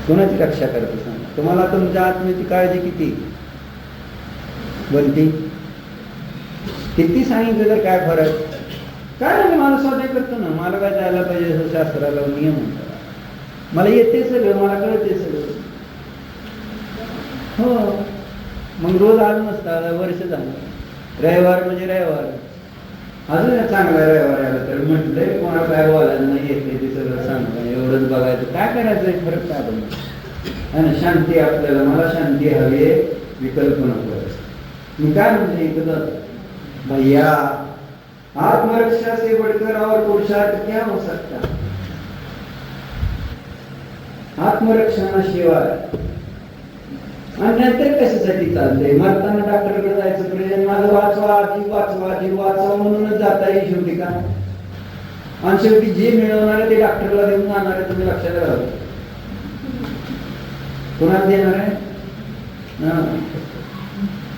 कोणाची रक्षा करतो सांग? तुम्हाला तुमच्या आत्म्याची काळजी किती बनती? किती सांगितलं तर काय फरक? काय नाही, मला स्वतः करतो ना, मला काय जायला पाहिजे असं शास्त्राला नियम म्हणतात. मला येते सगळं, मला कळते सगळं. हो, मग रोज आलं नसतं, वर्ष झालं. रविवार म्हणजे रविवार, अजून चांगला रविवार आला तर म्हटलंय कोणा काय बोलायला नाही येते ते सगळं सांगतं. एवढंच बघायचं, काय करायचं फरक काय बघ. शांती आपल्याला, मला शांती हवी आहे, विकल्प नको. मी काय म्हणजे इथं भैया आत्मरक्षा से बढ़कर और पुरुषार्थ क्या हो सकता? आत्मरक्षणाशिवाय. आणि नंतर कशासाठी चाललंय? मरताना डॉक्टरकडे जायचं प्रेम, माझं वाचवा जीव वाचवा जीव वाचवा म्हणूनच जाता येईल शेवटी का? आणि शेवटी जे मिळवणार आहे ते डॉक्टरला देऊन जाणार आहे. तुम्ही लक्षात घाला. कोणाला देणार आहे?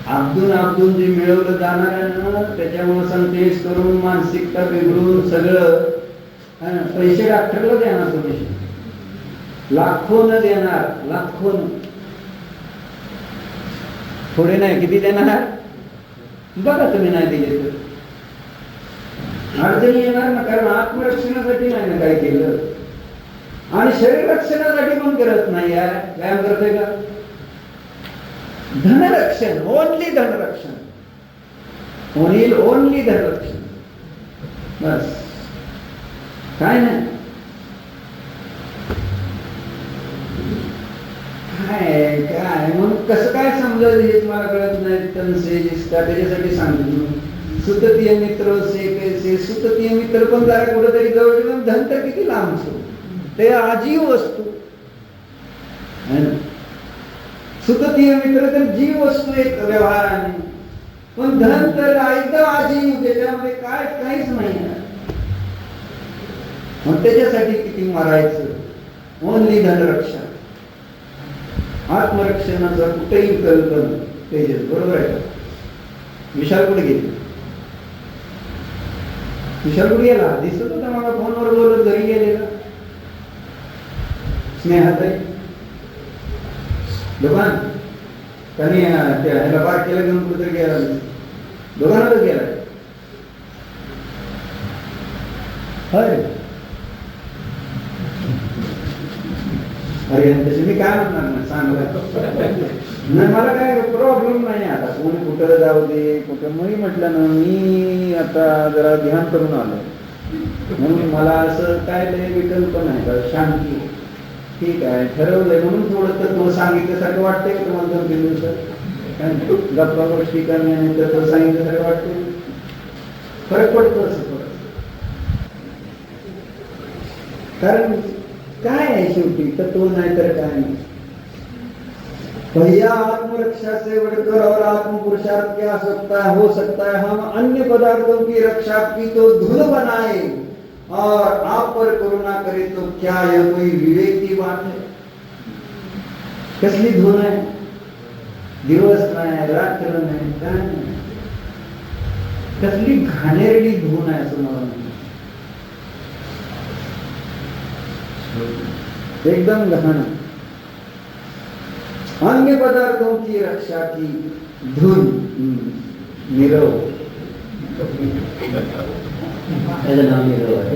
आबदून जे मिळवलं जाणार आहे ना, त्याच्यामुळे संदेश करून मानसिकता बिघडून सगळं पैसे डॉक्टरला देणार. तुम्ही लाखोन देणार, लाखोन, थोडे नाही. किती देणार बघा तुम्ही. नाही दिले तर अडचणी येणार ना, कारण आत्मरक्षणासाठी नाही ना काय केलं. आणि शरीर रक्षणासाठी पण करत नाही. यार व्यायाम करतोय का? धनरक्षण, ओनली धनरक्षण, ओनली धनरक्षण, बस. काय नाही. काय म्हणून कसं काय समजायचं हेच मला कळत नाही. तनसे जिसका त्याच्यासाठी सांगितलं सुततीय मित्र से कैसे, सुततीय मित्र पण जरा कुठेतरी जवळ, धन तर किती लांबचं, ते आजीव वस्तू. सुततीय मित्र तर जीव वस्तू एक व्यवहाराने, पण धन तर एकदम आजीव, त्याच्यामध्ये काय काहीच नाही. मग त्याच्यासाठी किती मारायचं. ओनली धनरक्षा. आत्मरक्षणाचा कुठेही कल्पना तेजस. बरोबर आहे का? विशाल कुठे गेले? विशाल कुठे गेला? दिसत होता मला फोनवर बोलत घरी गेलेला. स्नेहाताई दुकान त्यांनी ह्याला पार केलं घेऊन कुठेतरी गेला, दुकानातच गेला. अरे तसे मी काय म्हणणार ना, सांग नाही, मला काय प्रॉब्लेम नाही. आता कोणी कुठं जाऊ दे, कुठं मी म्हटलं ना, मी आता जरा ध्यान करून आलो म्हणून मला असं काय लय विकल्प नाही का, शांती. ठीक आहे, ठरवलंय म्हणून थोडं तत्व सांगितल्यासारखं वाटतंय का तुम्हाला? 2-3 दिवसात गप्पा गोष्टी करण्याने तत्व सांगितल्यासारखं वाटतंय, फरक पडतो असं थोडं. कारण काय आहे शेवटी तत्व नाही तर काय नाही. भैया आत्मरक्षा से बढ़कर और आत्म पुरुषार्थ क्या हो सकता है? हम अन्य पदार्थों की रक्षा की तो धुन बनाए और आप पर करुणा करे तो क्या यह कोई विवेक की बात है? कसली धुन आहे? दिवस नाही, रात्र नाही, काय नाही, कसली घाणेरडी धुन आहे असं मला म्हणतात. एकदम घाण. अन्य पदार्थों की रक्षा की धुन नीरव. नाम नीरव है.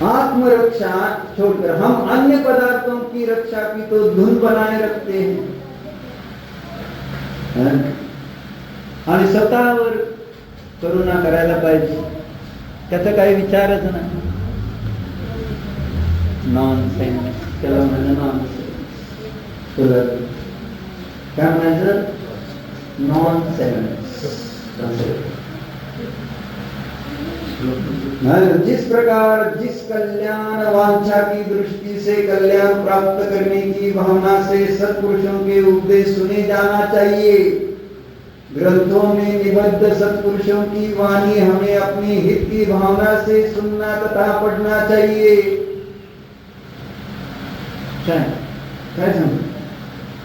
आत्मरक्षा छोड़कर हम अन्य पदार्थों की रक्षा की तो धुन बनाए रखते हैं. आणि स्वतःवर करुणा करायला पाहिजे, त्याचा काही विचारच नाही. नॉनसेन्स, त्याला म्हणजे नॉनसेन्स. काय म्हणायचं? नॉनसेन्स. जिस प्रकार जिस कल्याण वांछा की दृष्टि से कल्याण प्राप्त करने की भावना से सत्पुरुषों के उपदेश सुने जाना चाहिए. ग्रंथों में निबद्ध सत्पुरुषों की वाणी हमें अपनी हित की भावना से सुनना तथा पढ़ना चाहिए. काय सांग?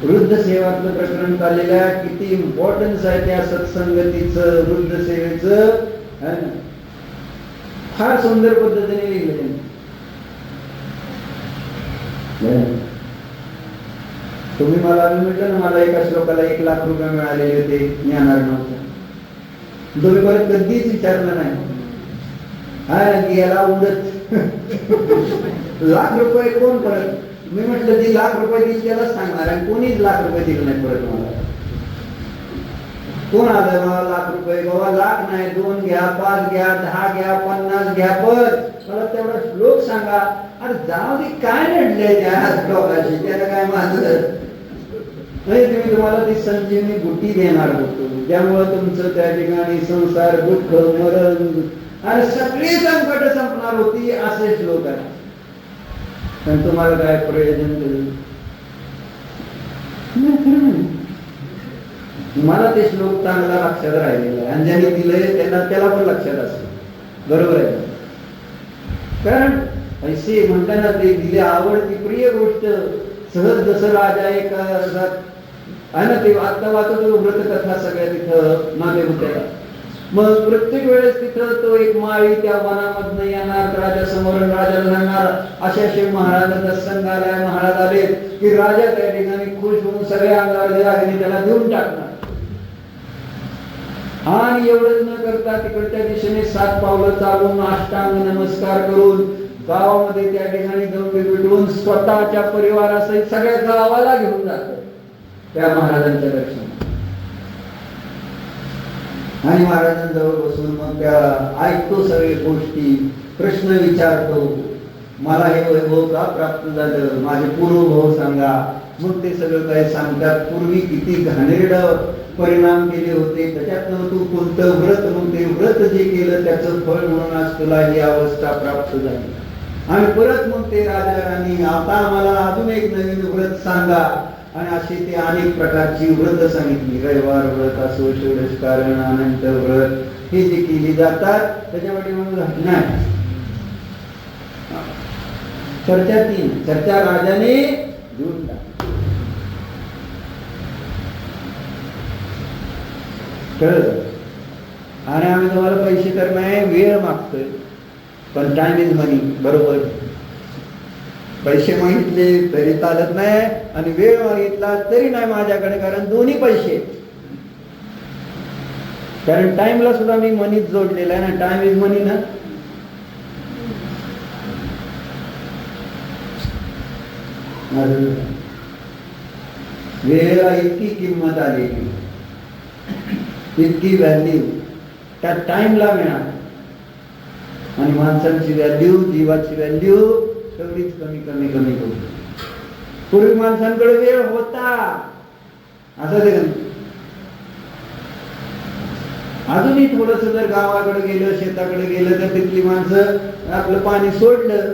वृद्ध सेवातलं प्रकरण चाललेलं आहे. किती इम्पॉर्टन्स आहे त्या सत्संगतीचं, वृद्ध सेवेचं. फार सुंदर पद्धतीने लिहिलं. तुम्ही मला म्हटलं ना, मला एका श्लोकाला 1 लाख रुपये मिळालेले होते, ज्ञानार नव्हतं. तुम्ही परत कधीच विचारलं नाही. हा याला उडत लाख रुपये कोण परत? मी म्हटलं जी लाख रुपये दिली त्याला सांगणार, आणि कोणीच लाख रुपये दिले नाही परत मला. कोण आलं मला लाख रुपये? बाबा लाख नाही, 2 घ्या, 5 घ्या, 10 घ्या, 50 घ्या, पण मला तेवढा श्लोक सांगा. अरे जाऊ दे, काय नडलंय त्या श्लोकाशी, त्याला काय माझं नाही. तुम्हाला ती संजीवनी बुटी देणार होतो, ज्यामुळे तुमचं त्या ठिकाणी संसार, दुःख, मरण आणि सगळी संकट संपणार होती. असे श्लोक आहेत. पण तुम्हाला काय प्रयोजन केलं? मला ते श्लोक चांगला लक्षात राहिलेला आहे, आणि ज्यांनी दिलंय त्याला पण लक्षात असतं. बरोबर आहे. कारण पैसे म्हणताना ते दिले, आवडती प्रिय गोष्ट, सहज जसं राजा एक आहे ना, ते आता वाचत व्रतकथा सगळ्या तिथं मागे होत्या. मग प्रत्येक वेळेस तिथं तो एक माळी त्या वनामधनं येणार, राजा समोर राजाला सांगणार, अशा महाराजांचा संघ आलाय, महाराज आले की राजा त्या ठिकाणी खुश होऊन सगळ्या अंगावर त्याला देऊन टाकणार. आणि एवढंच न करता तिकडच्या दिशेने 7 पावलं चालून अष्टांग नमस्कार करून गावामध्ये त्या ठिकाणी गंगे भेटून स्वतःच्या परिवारासहित सगळ्या गावाला घेऊन जातात त्या महाराजांच्या दर्शनात. आणि महाराजांजवळ बसून मग त्या ऐकतो सगळे गोष्टी, प्रश्न विचारतो. मला हे वैभव का प्राप्त झालं, माझे पूर्वभाव सांगा, मग ते सगळं काय सांगतात. पूर्वी किती घाणेरड परिणाम केले होते, त्याच्यातनं तू कोणतं व्रत, मग ते व्रत जे केलं त्याचं फळ म्हणून आज तुला ही अवस्था प्राप्त झाली. आणि परत मग ते राजा राणी आता आम्हाला अजून एक नवीन व्रत सांगा. आणि अशी ते अनेक प्रकारची व्रत सांगितली. रविवार व्रत असो, षोडश कारण, अनंत व्रत, हे जे केली जातात त्याच्यामध्ये मग नाही चर्चा 3. चर्चा राजाने घेऊन टाकली. कळलं? आणि आम्ही तुम्हाला पैसे तर नाही, वेळ मागतोय, पण टाइम इज मनी. बरोबर, पैसे मागितले तरी चालत नाही आणि वेळ मागितला तरी नाही माझ्याकडे, कारण दोन्ही पैसे. कारण टाइमला सुद्धा मी मनीच जोडलेला आहे ना. टाइम इज मनी ना. वेळेला इतकी किंमत आलेली, इतकी व्हॅल्यू त्या टाइमला मिळाली. आणि माणसांची व्हॅल्यू, जीवाची व्हॅल्यू तेवढीच कमी कमी कमी होती. पूर्वी माणसांकडे वेळ होता, असं ते अजूनही थोडस जर गावाकडे गेलं, शेताकडे गेलं तर तिथली माणसं आपलं पाणी सोडलं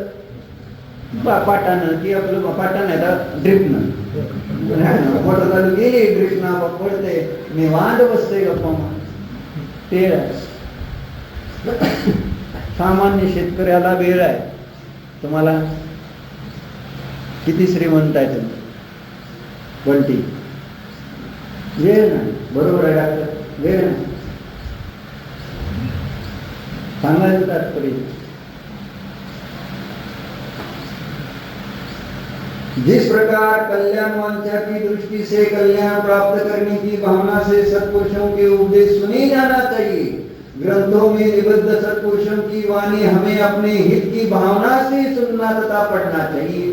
पाटानं, की आपलं पाटा नाही ड्रिपनं, मोटर चालू गेली ड्रिपनं पडते, निवांत बसते गप्पा. ते सामान्य शेतकऱ्याला वेळ आहे. तुम्हाला किती श्रीमंत आहे तुम्ही, बंटी, वेळ नाही. बरोबर आहे डॉक्टर, वेळ नाही. सांगायचं तात्पर्य, जिस प्रकार कल्याणवांछा की दृष्टि से कल्याण प्राप्त करने की भावना से सत्पुरुषों के उपदेश सुने जाना चाहिए, ग्रंथों में निबद्ध सत्पुरुषों की वाणी हमें अपने हित की भावना से सुनना तथा पढ़ना चाहिए.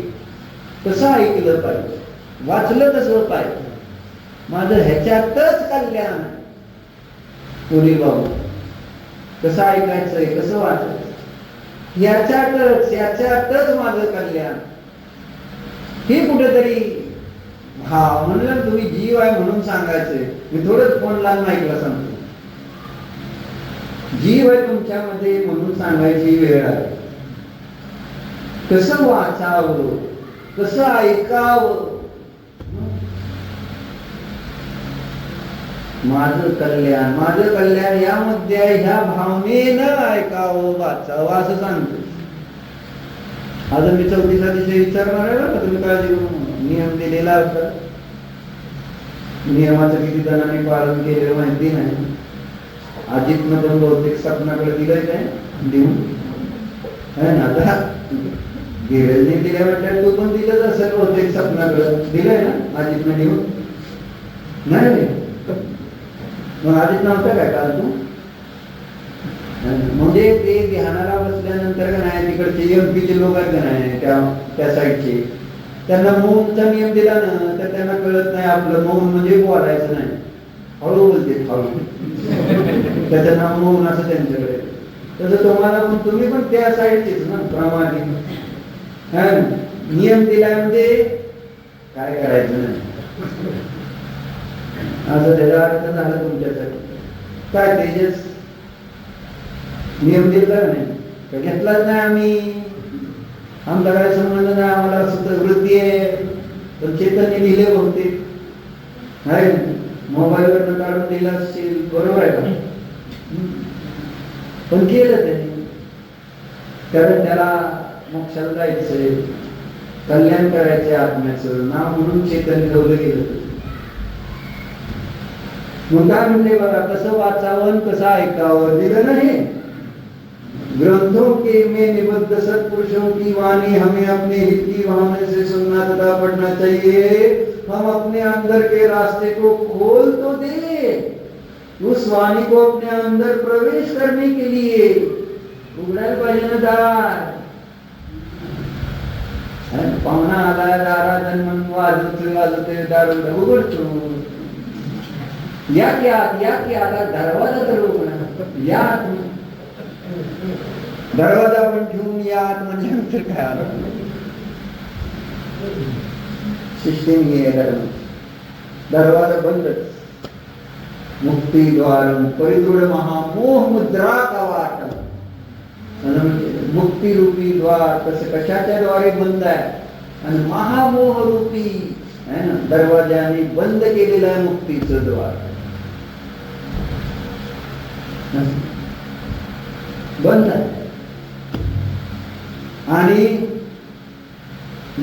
कसं ऐकलं पाहिजे, वाचलं कसं पाहिजे, माझं ह्याच्यातच कल्याण. पुढे बाबू कसं ऐकायचंय, कसं वाचायचं, याच्यातच माझं कल्याण. हे कुठेतरी म्हणलं तुम्ही जीव आहे म्हणून सांगायचंय. मी थोडंच फोन लावून ऐकला सांगतो, जीव आहे तुमच्यामध्ये म्हणून सांगायची वेळ आहे. कसं वाचावं, कसं ऐकावं, माझं कल्याण यामध्ये ह्या भावनेनं ऐकावं, वाचावं असं सांगतो. आज मी 34 दिवशी विचारणार आहे का, तुम्ही काळजी करून नियम दिलेला होता. नियमाचं किती जणांनी पालन केलेलं माहिती नाही. अजितनं पण बहुतेक सपनाकडे दिलंय काय देऊन है ना. आता गिरजने दिल्या म्हटलं तू पण दिलंच असेल बहुतेक सपनाकडे दिलंय ना अजितनं देऊन. नाही मग अजित नव्हता काय काल तू. म्हणजे ते ध्यानाला बसल्यानंतर का नाही, तिकडचे एमपीचे लोक आहेत का नाही त्या साईडचे, त्यांना मौनचा नियम दिला ना तर त्यांना कळत नाही आपलं मौन म्हणजे बोलायचं नाही, हळू बोलते हळू. त्याचं नाव मौन असं त्यांच्याकडे. तसं तुम्हाला पण, तुम्ही पण त्या साईडचेच ना प्रामाणिक. नियम दिला म्हणजे काय करायचं नाही असं त्याचा अर्थ झाला तुमच्यासाठी. काय तेजस नियम दिला नाही, घेतलाच नाही आम्ही, आमचा काय संबंध नाही, आम्हाला वृत्ती आहे. पण चैतन्य दिले बहुतेक आहे, मोबाईलवरनं काढून दिला असेल, बरोबर आहे का. पण केलं त्यांनी, कारण त्याला मोक्षाला जायचंय, कल्याण करायचंय आत्म्याचं नाव म्हणून चैतन्य ठेवलं गेलं. मग काय म्हणते बघा, कसं वाचावं कसं ऐकावं दिलं नाही. ग्रंथों के में निबद्ध सत्पुरुषों की वाणी हमें अपने हित की भावना से सुनना तथा पढ़ना चाहिए. हम अपने अंदर के रास्ते को खोल तो दे, उस वाणी को अपने अंदर प्रवेश करने के लिए उघडायला पाहिजे ना दार. पाहुणा आला दारात मन वाजवतोय दार उघडतो, या की आता दरवाजा तर उघडा, या दरवाजा पण ठेवून या म्हणजे नंतर काय आलं. सिस्टीम ही आहे धर्म. दरवाजा बंदच. मुक्तिद्वार परिदृढ महामोह मुद्रा कवाट. मुक्ती रूपी द्वार कसं कशाच्या द्वारे बंद आहे, आणि महामोह रूपी है ना दरवाजाने बंद केलेलं आहे मुक्तीचं द्वार. बंद आहे. आणि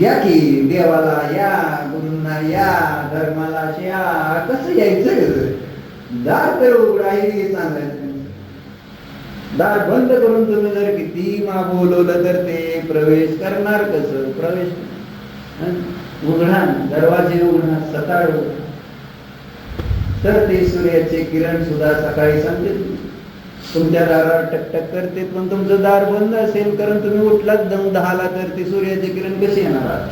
या की देवाला या, गुरूंना या, धर्माला या, कसं यायचं? दार तर उघडा हे सांगायचं. दार बंद करून तुम्ही जर किती बोलवलं तर ते प्रवेश करणार कसं? प्रवेश उघडा, दरवाजे उघडा, सकाळ तर ते सूर्याचे किरण सुद्धा सकाळी सांगतील. तुमच्या दारावर टकटक करते, पण तुमचं दार बंद असेल, कारण तुम्ही उठलाच 10ला, तर ते सूर्याचे किरण कसे येणार?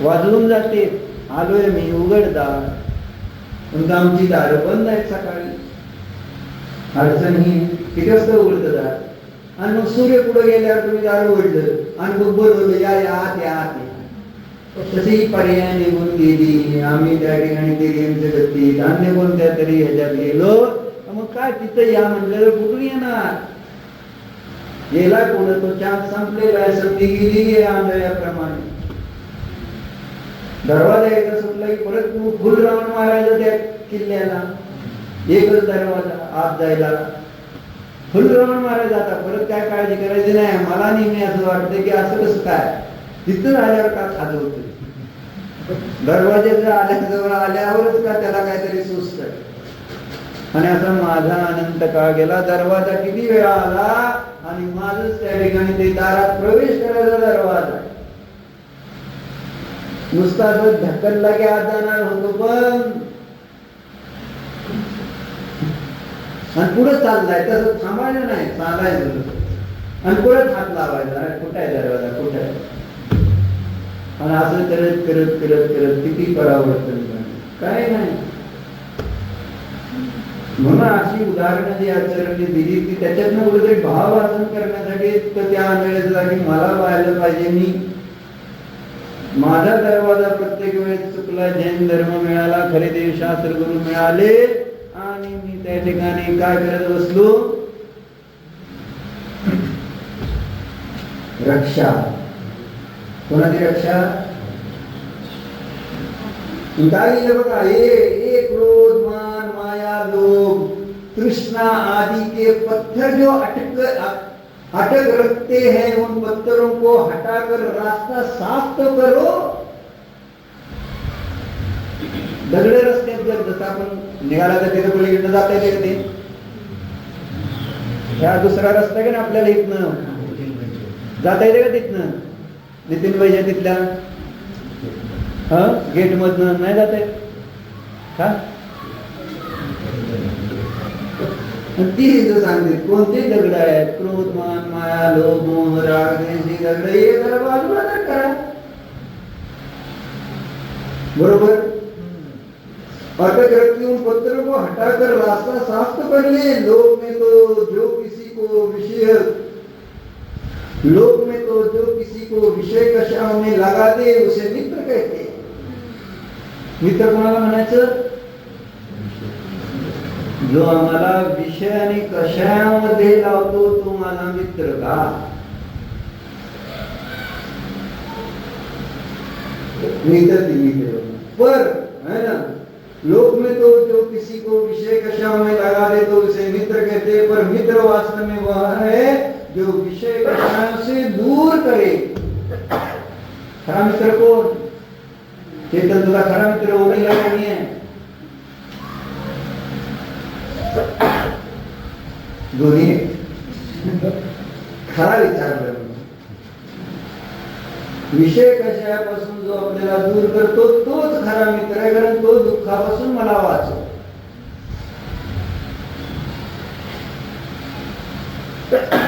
वाजवून जाते, आलोय मी, उघडदार. पण आमची दार बंद आहेत सकाळी. अडचण ही किती वाजता उघडतं दार? आणि मग सूर्य पुढे गेल्यावर तुम्ही दार उघडलं आणि मग बोलवलं या या आत या आत. तशी पर्याय निघून गेली. आम्ही त्या ठिकाणी ते गती अन्य कोणत्या तरी ह्याच्यात गेलो, मग काय तिथं या म्हणलं कुठून येणार? गेला पुढे तो चान्स संपलेला आहे. संधी गेली आहे आंधळ्याप्रमाणे. दरवाजा एकदा सुटला की परत फुल राऊंड मारायचं त्या किल्ल्याला. एकच दरवाजा आत जायला, फुल राऊंड मारायचा. आता परत काय काळजी करायची नाही. मला नेहमी असं वाटतं की असं कसं काय तिथं आल्यावर का खाजवत? दरवाज्याच्या आल्याजवळ आल्यावरच का त्याला काहीतरी सुस्त. आणि असा माझा अनंत काळ गेला. दरवाजा किती वेळा आला आणि माझच त्या ठिकाणी ते दारात प्रवेश करायचा दरवाजा. नुसता असं ढकलला की आत जाणार होतो, पण आणि पुढे चाललाय तसं थांबायचं नाही, चालायचं आणि पुढे हात लावायचा. कुठे आहे दरवाजा, कुठे आहे? आणि असं करत करत करत करत किती परावर्तन काय नाही. म्हणून अशी उदाहरणं जी आचार्यांनी दिली ती त्याच्यातनं कुठेतरी भाव वाचन करण्यासाठी त्या आंधळ्यासाठी मला पाहायला पाहिजे. मी माझा दरवाजा प्रत्येक वेळेस चुकला. जैन धर्म मिळाला, खरे देवशास्त्र गुरु मिळाले, आणि मी त्या ठिकाणी काय करत बसलो? रक्षा. कोणाची रक्षा? काय बघा, हे क्रोध, मान, माया, लोभ, तृष्णा आदि के पत्थर जो अटक रखते हैं, उन पत्थरों को हटाकर रास्ता साफ तो करो. दगडे रस्त्यात जर जसं आपण निघाला तर तिथं पलीकडनं जाता येते ते. ह्या दुसरा रस्ता आहे का ना आपल्याला, इथनं जाता येते का? तिथनं नितीन भाईच्या तिथल्या गेट मधनं नाही जाता येत का? ती सांगते कोणते दगड आहेत? क्रोध, मान, माया, लोभ, मोह, राग, ही दगड हे जरा बाजूला तर करा. बरोबर. अटक रखी उन पत्थरों को हटाकर रास्ता साफ तो कर ले. लोक में तो जो किसी को विषय कशाओं में लगा दे उसे मित्र कहते. मित्र कोणाला म्हणायचं? जो आम्हाला विषय आणि कशामध्ये लावतो तो माझा मित्र का? मित्र पर है ना. लोक में तो जो किसी को विषय कशाओं में लगा दे तो उसे मित्र कहते हैं, पर मित्र वास्तव में वह है जो विषय कशाओं से दूर करे. खरा मित्र कोण? चेतन तुला खरा मित्र ओळखला नाही आहे. दोन्ही खरा विचार कर. विषय कशापासून जो आपल्याला दूर करतो तोच खरा मित्र आहे, कारण तो दुःखापासून मला वाचवतो.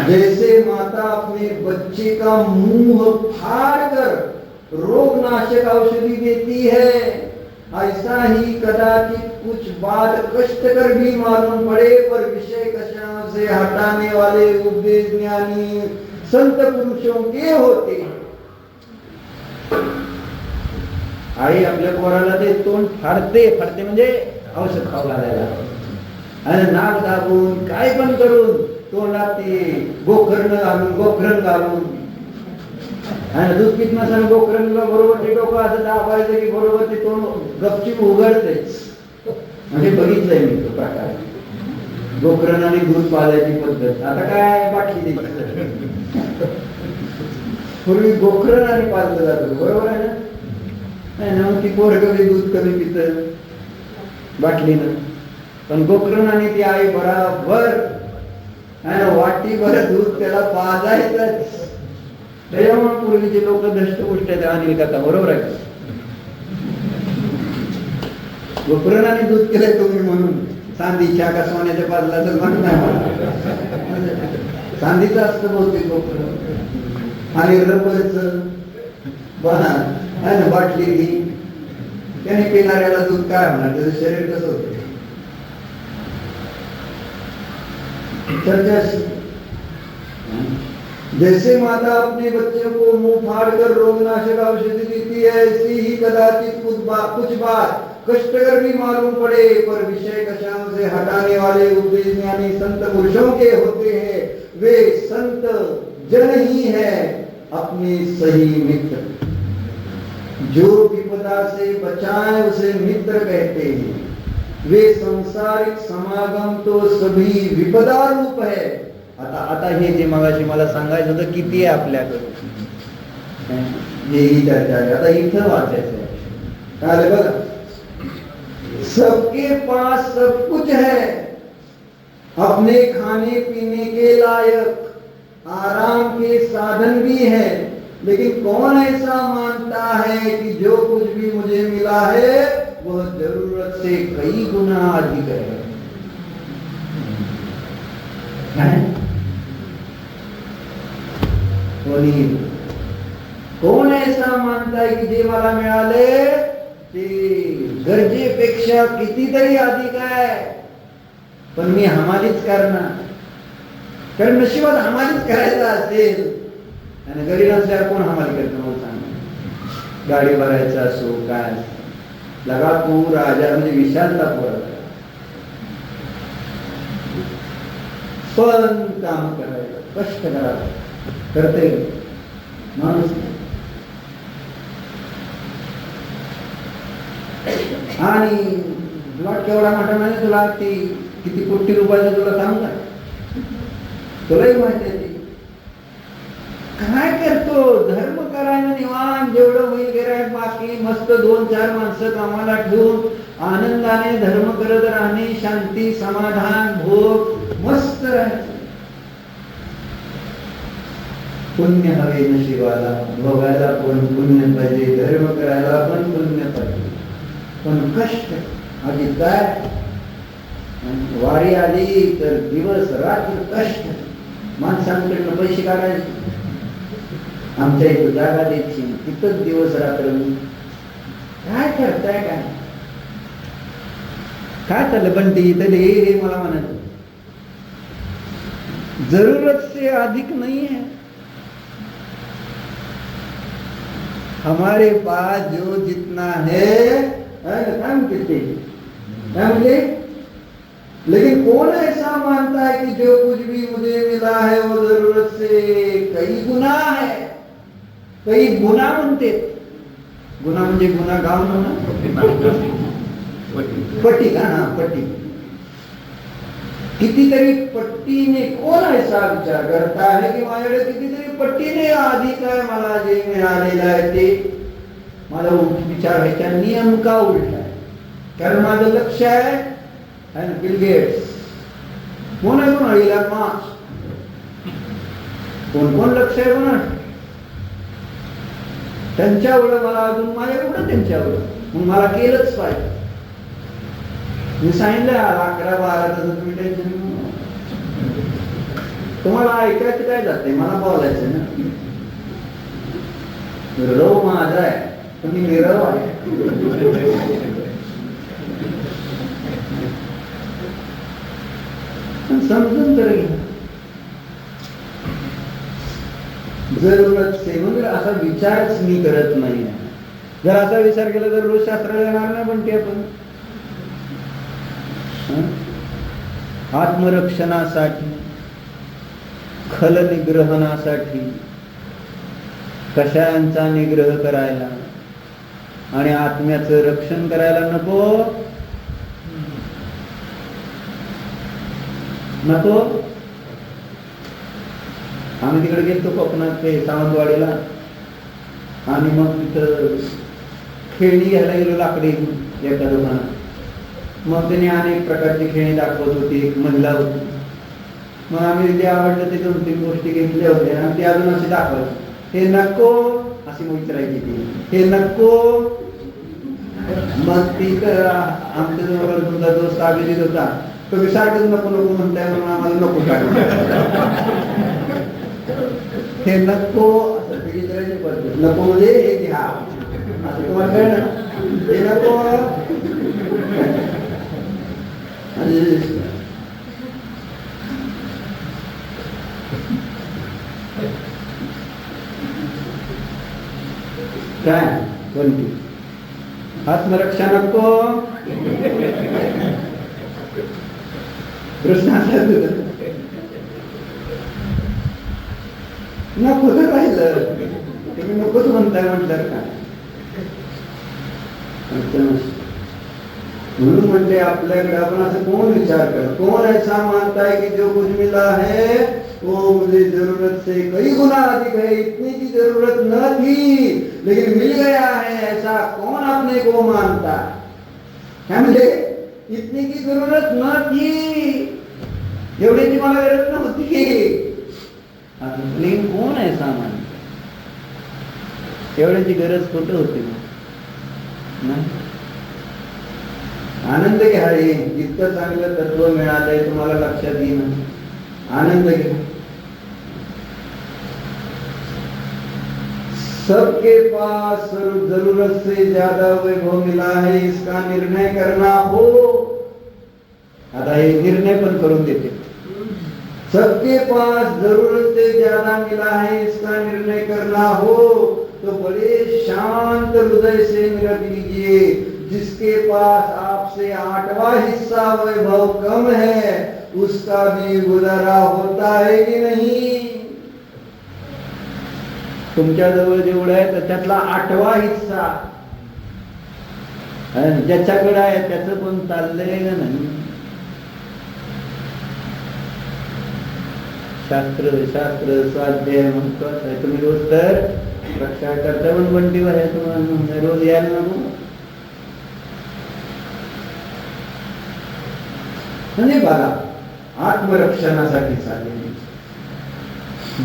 जैसे माता अपने बच्चे का मुंह फाड़ कर रोगनाशक औषधि देती है, ऐसा ही कदाचित कुछ बात कष्टकर भी मालूम पड़े, पर विषय कषायों से हटाने वाले उपदेश ज्ञानी संत पुरुषों के होते हैं. आई आपल्या पोराला ते तोंड फाडते म्हणजे औषध खाऊ घालायला, आणि नाक दाबून काय पण करून तोंडात ते गोखरण घालून आणि दूध पित नसेल गोखरणला बरोबर ते डोकं असं दाबायचं की बरोबर ते तोंड गपचीप उघडतेच. म्हणजे बघितलंय मी तो प्रकार, गोखरण आणि दूध पाजायची पद्धत. आता काय बाटली पूर्वी गोखरण आणि पाजलं जातं, बरोबर आहे ना. मग ती पोरं दूध कमी पित बाटलीनं, पण गोखरण आणि ती आई बराबर वाटीभर दूध त्याला पाजायचंच. त्याच्यामुळे पूर्वीचे लोक दष्टपुष्ट अनिल कथा, बरोबर आहे का. गोखरण आणि दूध केलंय तुम्ही म्हणून चांदीच्या का सोन्याच्या पाजला तर म्हणून नाही, चांदीचं असतं बहुतेक गोखरण आणि रबरचं बाटली घी, त्याने पिणाऱ्याला दूध काय होणार, त्याचं शरीर कसं होतं. जैसे माता अपने बच्चे को मुंह फाड़ कर रोगनाशक औषधि देती है, ऐसी ही कदाचित कुछ बात कष्टकर भी मालूम पड़े, पर विषय कषायों से हटाने वाले उपदेश ज्ञानी संत पुरुषों के होते हैं. वे संत जन ही है अपने सही मित्र, जो विपदा से बचाए उसे मित्र कहते हैं. वे सांसारिक समागम तो सभी विपदा रूप है. आता हे जे मगाशी मला सांगायचं होतं किती आहे आपल्याकडे, ही चर्चा आहे. आता इथं वाचायचं आहे काय बघा, सबके पास सब कुछ है, अपने खाने पीने के लायक आराम के साधन भी है, लेकिन कौन ऐसा मानता है कि जो कुछ भी मुझे मिला है वह जरूरत से कई गुना अधिक है. कौन ऐसा मानता है कि जे मला मिळाले ते गरजेपेक्षा कितीतरी अधिक आहे, पण मी हमालीच करणार. कारण नशिबात हमालीच करायचं असेल, आणि गरीब असल्यावर कोण हमाली करतो मला सांग. गाडी भरायचं असो काय, लगा तू राजा म्हणजे विशालता पोरा, पण काम करायचं, कष्ट करायचं, करते माणूस. आणि तुला केवढा मोठा म्हणजे तुला ती किती कोटी रुपयाचं तुला सांगू का, तुलाही माहिती आहे. काय करतो धर्म करायला निवांत जेवढं होईल गिरायक, बाकी मस्त 2-4 माणसं कामाला ठेवून आनंदाने धर्म करत राहणे, शांती समाधान भोग मस्त राहायचं. पुण्य हवे नशिबाला, भोगायला पण पुण्य पाहिजे, धर्म करायला पण पुण्य पाहिजे, पण कष्ट आधी काय. वारी आली तर दिवस रात्र कष्ट, माणसांकडनं पैसे काढायचे, आमच्या इथं जागा द्यायची, तिथंच दिवस रात्र. काय करताय काय चाललं बंटी इथं हे मला म्हणायचं. जरूरत से अधिक नहीं है हमारे पास, जो जितना है लेकिन कौन ऐसा मानता है कि जो कुछ भी मुझे मिला है वो जरूरत से कई गुना है. कई गुना म्हणते, गुना म्हणजे गुन्हा गाव पट्टी का ना, पट्टी कितीतरी पट्टीने. कोण ऐसा विचार करता है की माझ्याकडे कितीतरी पट्टीने अधिक आहे, मला जे मिळालेलं आहे ते. मला विचार व्हायचा नियम का उलटा आहे, कारण माझं लक्ष आहे बिल गेट्स. कोण आहे कोण इलॉन मस्क, कोण लक्ष आहे कोण, त्यांच्यावर मला अजून माझ्या एवढं त्यांच्यावर, मग मला केलंच पाहिजे. मी सांगितलं 11-12 तास तुम्ही टेन्शन तुम्हाला ऐकायचं काय जाते, मला बोलायचं ना. रव माझा आहे पण मी निरव आहे. समजून तर घ्या. जरूरत से म्हणजे असा विचारच मी करत नाही. जर असा विचार केला तर रोज शास्त्राला येणार नाही पण ते आपण आत्मरक्षणासाठी, खल निग्रहणासाठी, कशांचा निग्रह करायला आणि आत्म्याचं रक्षण करायला नको नको. आम्ही तिकडे गेलो कोकणात ते सावंतवाडीला आणि मग तिथं खेळणी घ्यायला गेलो लाकडी एका दुकानात. मग त्यांनी अनेक प्रकारची खेळणी दाखवत होती. एक महिला होती. मग आम्ही जे आवडलं ते 2-3 गोष्टी घेतल्या होत्या आणि ते अजून असे दाखवत. हे नको अशी विचारायची ती, हे नको. मग ती आमच्या जवळ तुमचा दोस्त अभिजित होता, तुम्ही सारखंच नको नको म्हणताय म्हणून आम्हाला नको हे नको असं विचारायची पद्धत. नको म्हणजे हे घ्या असं तुम्हाला कळलं. हे नको काय कोणती आत्मरक्षा नको. कृष्णाचा नको तर राहिलं. तुम्ही नकोच म्हणताय म्हटलं का. म्हणून म्हणते आपल्याकडे आपण असं कोण विचार कर, कौन ऐसा मानता है कि जो कुछ मिला है वो मुझे जरूरत से कई गुना अधिक है, इतनी की जरूरत न थी लेकिन मिल गया है, ऐसा कौन अपने को मानता. क्या म्हणजे इतनी की जरूरत न थी, एवढ्याची मला गरज नव्हती. लेकिन कोण ऐसा मानता, एवढ्याची गरज कुठं होती नाही. आनंद घ्या रे, इतकं चांगलं तत्व मिळालंय तुम्हाला लक्षात येईल. आनंद घ्या. सबके पास जरूरत से ज्यादा वैभव मिला है, इसका निर्णय करना हो. आता हे निर्णय पण करून देते. सबके पास जरूरत से ज्यादा मिला है, इसका निर्णय करना हो तो बड़े शांत हृदय से निरख लीजिए. जिसके पास आपसे 8वां हिस्सा वैभव कम है उसका भी गुजारा होता है कि नहीं. तुमच्या जवळ जेवढं आहे तर त्यातला 8वा हिस्सा ज्याच्याकडे आहे त्याचं पण चाललंय का नाही. शास्त्र शास्त्र स्वाध्याय महत्वाचं आहे. तुम्ही रोज तर रक्षा करता पण बंटीवर आहे तुम्हाला रोज यायला नको. म्हणजे बघा आत्मरक्षणासाठी चाललेली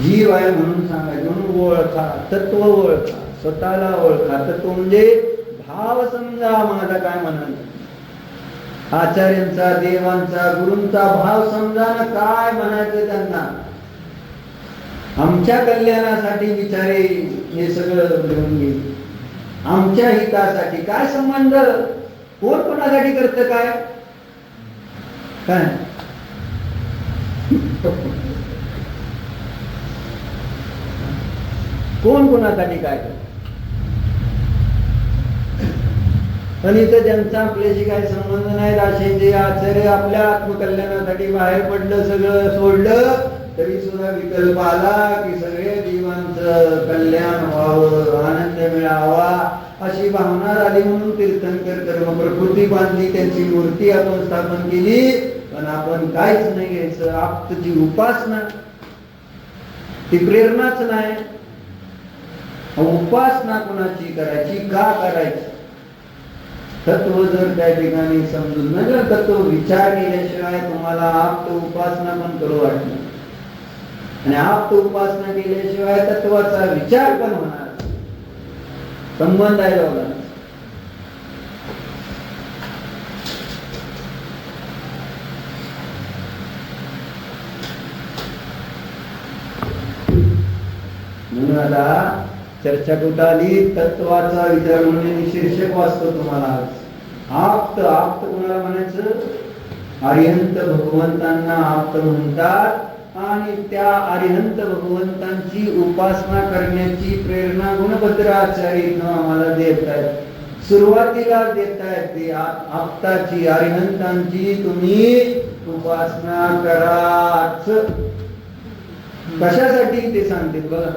जीव आहे म्हणून सांगायचं. म्हणून ओळखा, तत्व ओळखा, स्वतःला ओळखा. तत्व म्हणजे भाव समजा. माझा काय म्हणायचं, आचार्यांचा, देवांचा, गुरूंचा भाव समजा ना. काय म्हणायचं त्यांना. आमच्या कल्याणासाठी विचारे हे सगळं घेऊन घेईल. आमच्या हितासाठी काय संबंध, कोण कोणासाठी करत काय काय. कोण कोणासाठी काय करत. पण इथं ज्यांचा आपल्याशी काही संबंध नाही असे जे आचार्य आपल्या आत्मकल्याणासाठी बाहेर पडलं, सगळं सोडलं, तरी सुद्धा विकल्प आला की सगळ्या जीवांचं कल्याण व्हावं, आनंद मिळावा अशी भावना झाली म्हणून तीर्थंकर कर्म प्रकृती बांधली, त्यांची मूर्ती आपण स्थापन केली. पण आपण काहीच नाही घ्यायचं. आप्तची उपासना ती प्रेरणाच नाही. उपासना कोणाची करायची, का करायची. तत्व जर त्या ठिकाणी समजून नाही, तत्व विचार केल्याशिवाय तुम्हाला आप्त उपासना पण करू वाटणार आणि आप्त उपासना केल्याशिवाय तत्वाचा विचार पण होणार. संबंध आहे बघा. म्हणून आता चर्चा कुठं आली, तत्वाचा विचार म्हणून शीर्षक वाचतो तुम्हाला. आप्त आप्त कोणाला म्हणायचं, आर्यंत भगवंतांना आप्त म्हणतात. आणि त्या अरिहंत भगवंतांची उपासना करण्याची प्रेरणा गुणभद्राचार्य आम्हाला देत आहेत. सुरुवातीला देत आहेत ते आप्ताची अरिहंतांची तुम्ही उपासना कराच. कशासाठी ते सांगते बघा.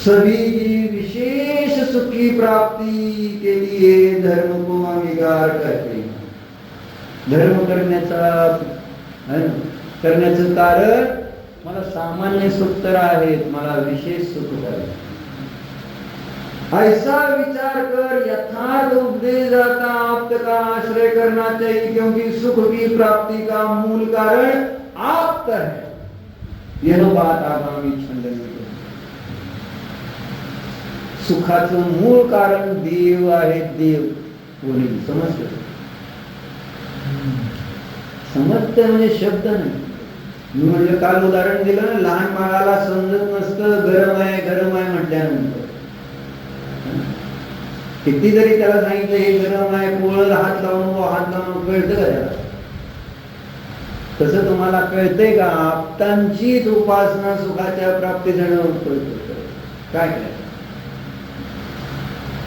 सभी जी विशेष सुखी प्राप्ती के लिए धर्म को अंगीकार करते. धर्म करण्याचं कारण मला सामान्य सुख तर आहेत, मला विशेष सुख करायचं. ऐसा विचार कर यथार्थ उपदेश जाता आप्त का आश्रय करना चाहिए, क्योंकि सुख की प्राप्ति का मूल कारण आप्त है. यह बात आगामी छंद में सुखाचं मूळ कारण देव आहे. देव कोणी समजतं? समजतं म्हणजे शब्द नाही. मी म्हणजे काल उदाहरण दिलं ना, लहान बाळाला समजत नसतं गरम आहे म्हटल्यानंतर. किती जरी त्याला सांगितलं हे गरम आहे, पोळला हात लावून कळतं का त्याला? तसं तुम्हाला कळतंय का? आप्तांचीच उपासना सुखाच्या प्राप्तीसाठी काय काय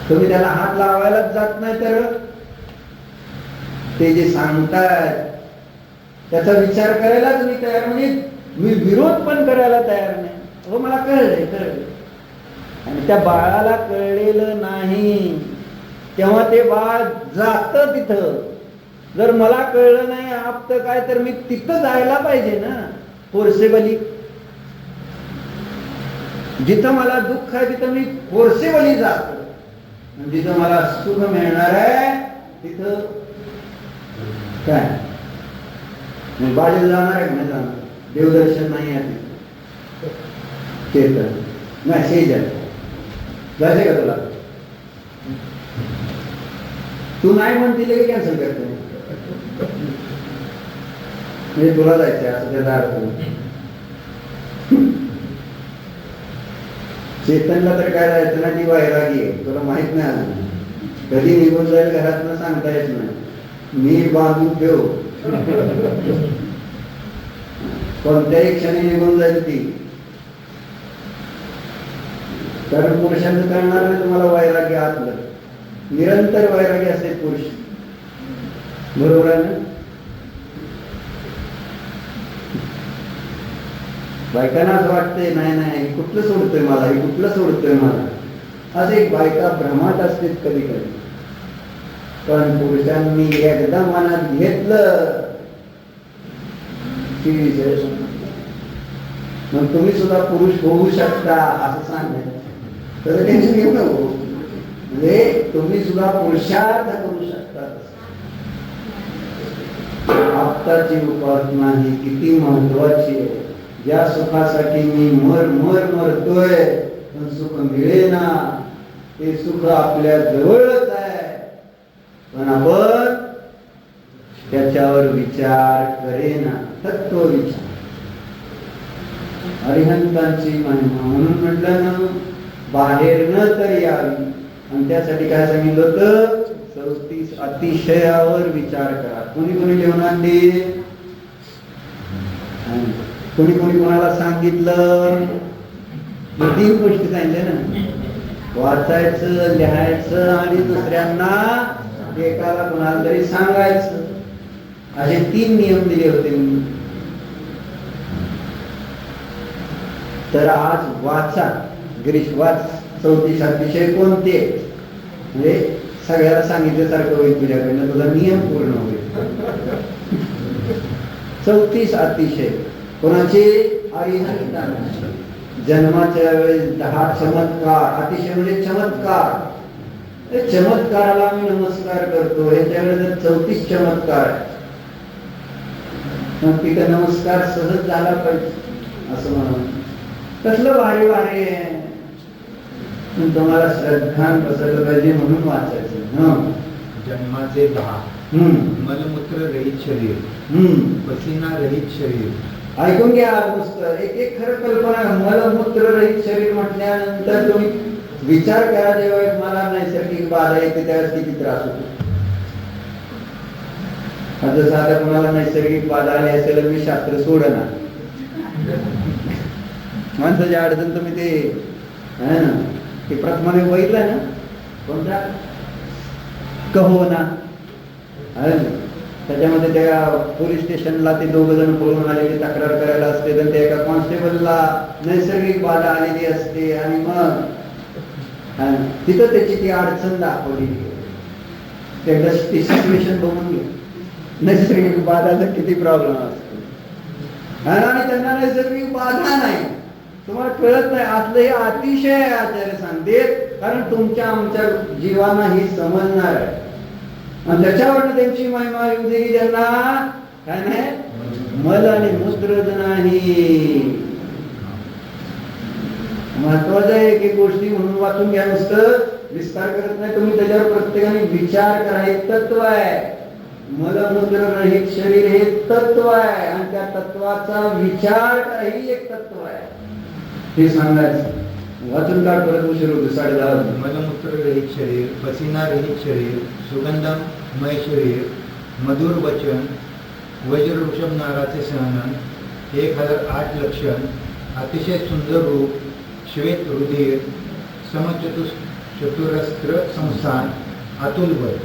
तुम्ही त्याला हात लावायलाच जात नाही, तर ते जे सांगतात त्याचा विचार करायलाच मी तयार, म्हणजे मी विरोध पण करायला तयार नाही. हो मला कळलंय. आणि त्या बाळाला कळलेलं नाही तेव्हा ते बाळ जात तिथं. जर मला कळलं नाही आप्त काय, तर मी तिथं जायला पाहिजे ना फोर्सेबली. जिथं मला दुःख आहे तिथं मी फोर्सेबली जातो. जिथं मला सुख मिळणार आहे तिथं काय मी बाळीला जाणार आहे नाही जाणार. देवदर्शन नाही आहे ते तर मेसेज आहे. जायचंय का तुला? तू नाही म्हणतील की कॅन्सल करते म्हणजे तुला जायचंय असं त्याचा अर्थ. चेतनला तर काय जायचं ना, ती वैरागी आहे. तुला माहित नाही अजून कधी निघून जाईल घरात न सांगता येत नाही. मी बांधून ठेव कोणत्याही क्षणी निघून जाईल ती. कारण पुरुषांचं करणार नाही तुम्हाला वैराग्य आतलं. निरंतर वैराग्य असते पुरुष. बरोबर आहे ना? बायकांना असं वाटतंय नाही कुठलं सोडतोय मला, असं एक बायका भ्रमात असते कधी कधी. पण पुरुषांनी एकदा मनात घेतलं की मग तुम्ही सुद्धा पुरुष होऊ शकता असं सांगायचं. तर टेन्शन घेऊ नको. म्हणजे तुम्ही सुद्धा पुरुषार्थ करू शकता. आप्ताची उपासना ही किती महत्वाची आहे. ज्या सुखासाठी मी मरतोय पण सुख मिळेना, ते सुख आपल्या जवळच आहे पण आपण त्याच्यावर विचार करेना. तत्व विचार अरिहंतांची महिमा. म्हणून म्हटलं ना बाहेर न तर यावी. आणि त्यासाठी काय सांगितलं होतं? 34 अतिशयावर विचार करा. कोणी लिहून आणली? कोणी कोणाला सांगितलं? 3 गोष्टी सांगितल्या ना, वाचायचं, लिहायचं आणि दुसऱ्यांना एकाला कोणाला तरी सांगायचं. असे 3 नियम दिले होते. तर आज वाचा, गिरीश वाच. 34 अतिशय कोणते? म्हणजे सगळ्याला सांगितल्यासारखं होईल तुझ्याकडनं, तुझा नियम पूर्ण होईल. 34 अतिशय कोणाचे? अरिहंतांचे. जन्माच्या वेळेस 10 चमत्कार. अतिशय म्हणजे चमत्कार. चमत्काराला मी नमस्कार करतो. याच्यावेळेस 34 चमत्कार आहे. मग तिथं नमस्कार सहज झाला पाहिजे असं म्हणून. कसलं भारी आहे. तुम्हाला श्रद्धान बसवलं पाहिजे म्हणून वाचायचं. जन्माचे 10, मलमूत्र रहित शरीर, पसीना रहित शरीर. ऐकून घ्या नुसतं एक खरं कल्पना. मलमूत्र रहित शरीर म्हटल्यानंतर तुम्ही विचार करा, जेव्हा मला नैसर्गिक बाधा येते त्यावेळेस किती त्रास होतो. जसं आता कोणाला नैसर्गिक बाधा आली असेल मी शास्त्र सोडणार. माणसाची अडचण तुम्ही ते है ना, ते प्रथमाने बघितलंय ना, कोणता कहो ना, त्याच्यामध्ये त्या पोलीस स्टेशनला ते दोघं जण पळून आलेले तक्रार करायला असते, तर त्या एका कॉन्स्टेबलला नैसर्गिक बाधा आलेली असते आणि मग तिथं त्याची ती अडचण दाखवलेली. एकदा ती सिच्युएशन बघून घे, नैसर्गिक बाधाचा किती प्रॉब्लेम असतो आणि त्यांना नैसर्गिक बाधा नाही, तुम्हाला कळत नाही. असलं हे अतिशय आचार्य सांगते, कारण तुमच्या आमच्या जीवांना ही समजणार आहे आणि त्याच्यावर त्यांची महिमा येऊ दे की त्यांना काय नाही मल आणि मूत्र नाही. महत्वाचं आहे की गोष्टी म्हणून वाचून घ्या, नुसतं विस्तार करत नाही तुम्ही, त्याच्यावर प्रत्येकाने विचार करा. हे तत्व आहे, मलमूत्र रहित शरीर हे तत्व आहे आणि त्या तत्वाचा विचार करा, ही एक तत्व आहे. हे सांगायचं वाचून काढ, परत उशीर होतो 10:30. मलमूत्र रहित शरीर, पसीना रहित शरीर, सुगंधमय शरीर, मधुर वचन, वज्र वृषभ नाराचे सहनन, 1008 लक्षण, अतिशय सुंदर रूप, श्वेत रुधिर, चतुरस्त्र संस्थान, अतुल बल.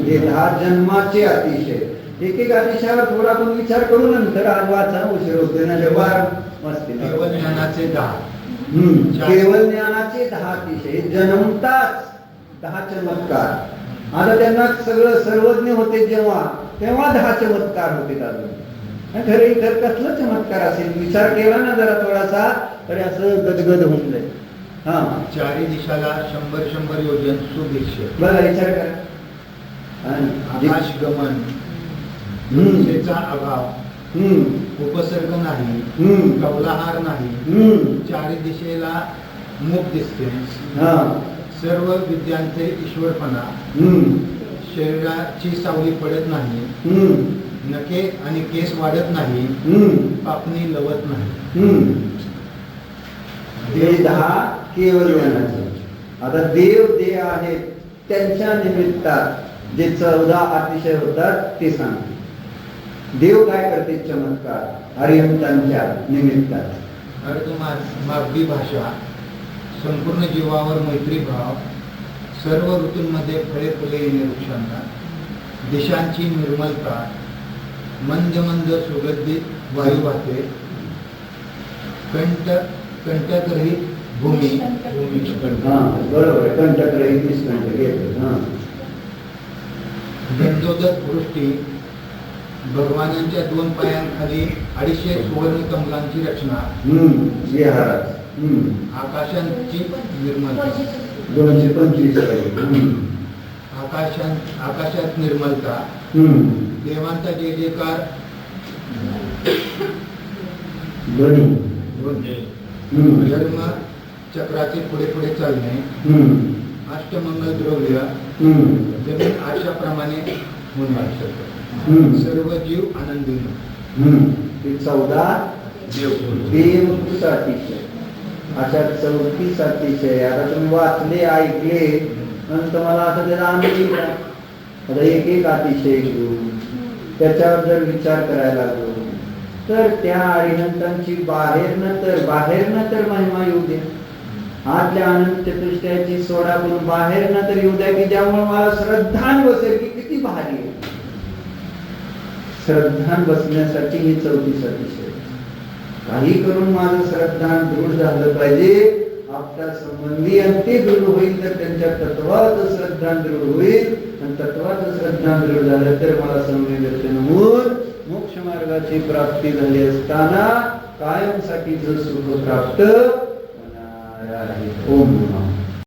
हे 10 जन्माचे अतिशय. एक एक अतिशयावर थोडा आपण विचार करू, नंतर आज वाचा, उशीर होतोय ना. केवळ ज्ञानाचे 10. केवळ ज्ञानाचे 10 अतिशय, जन्मताच 10 चमत्कार. आता त्यांना सगळं सर्वज्ञ होते जेव्हा, तेव्हा 10 चमत्कार होते. अजून खरे इतर कसलं चमत्कार असेल, विचार केला ना जरा थोडासा, तरी असं गदगद होऊन जाईल. हा, चारी दिशाला 100 योजन सुदीक्ष. बघा विचार करा. आकाश गमन, हिंसेचा अभाव, उपसर्ग नाही, कवलाहार नाही, चारी दिशेला मुख दिसते, सर्व विद्यांचे ईश्वरपणा, शरीराची सावली पडत नाही, नखे आणि केस वाढत नाही, पापणी लवत नाही. हे 10 केवळ ज्ञानाचे. आता देव जे आहेत त्यांच्या निमित्तात जे 14 अतिशय होतात ते सांगते. देव काय करते चमत्कार हरिहंतांच्या निमित्तात. मागवी भाषा, संपूर्ण जीवावर मैत्री भाव, सर्व ऋतूंमध्ये फळे फुले येणे वृक्षांना, दिशांची निर्मलता, मंद मंद सुगंधित वायू वाहते, कंटकरहित भूमी, बरोबर, कंटकरहित निष्कंटक. गंधोदक वृष्टी, भगवानांच्या 2 पायांखाली 250 सुवर्ण कमलांची रचना, आकाशांची निर्मलता, 225 आकाशात निर्मलता, देवांचा जय जयकार, धर्म चक्राचे पुढे पुढे चालणे, अष्टमंगल द्रव्य, जमीन आशाप्रमाणे होणार, सर्व जीव आनंदी. 14 देव अतिशय. अशा 34 अतिशय आता तुम्ही वाचले, ऐकले, आणि तुम्हाला असं त्याचा आनंद येईल. आता एक एक अतिशय घेऊ, त्याच्यावर जर विचार करायला लागलो तर त्या हरिहंतांची बाहेरनं तर महिमा येऊ दे. आतल्या अनंत चतुष्टयाची सोडा करून बाहेरनं तर येऊ द्या, की ज्यामुळे मला श्रद्धान बसेल की किती भारी आहे. श्रद्धान बसण्यासाठी ही 34 अतिशय. काही करून माझं श्रद्धान दृढ झालं पाहिजे. आपल्या संबंधी आणि ते दृढ होईल तर त्यांच्या तत्वाचं श्रद्धान दृढ होईल, आणि तत्वाचं श्रद्धान दृढ झालं तर मला सम्यक दर्शन होऊन मोक्ष मार्गाची प्राप्ती झाली असताना कायमसाठीचं सुख प्राप्त होणार आहे. ओम नमः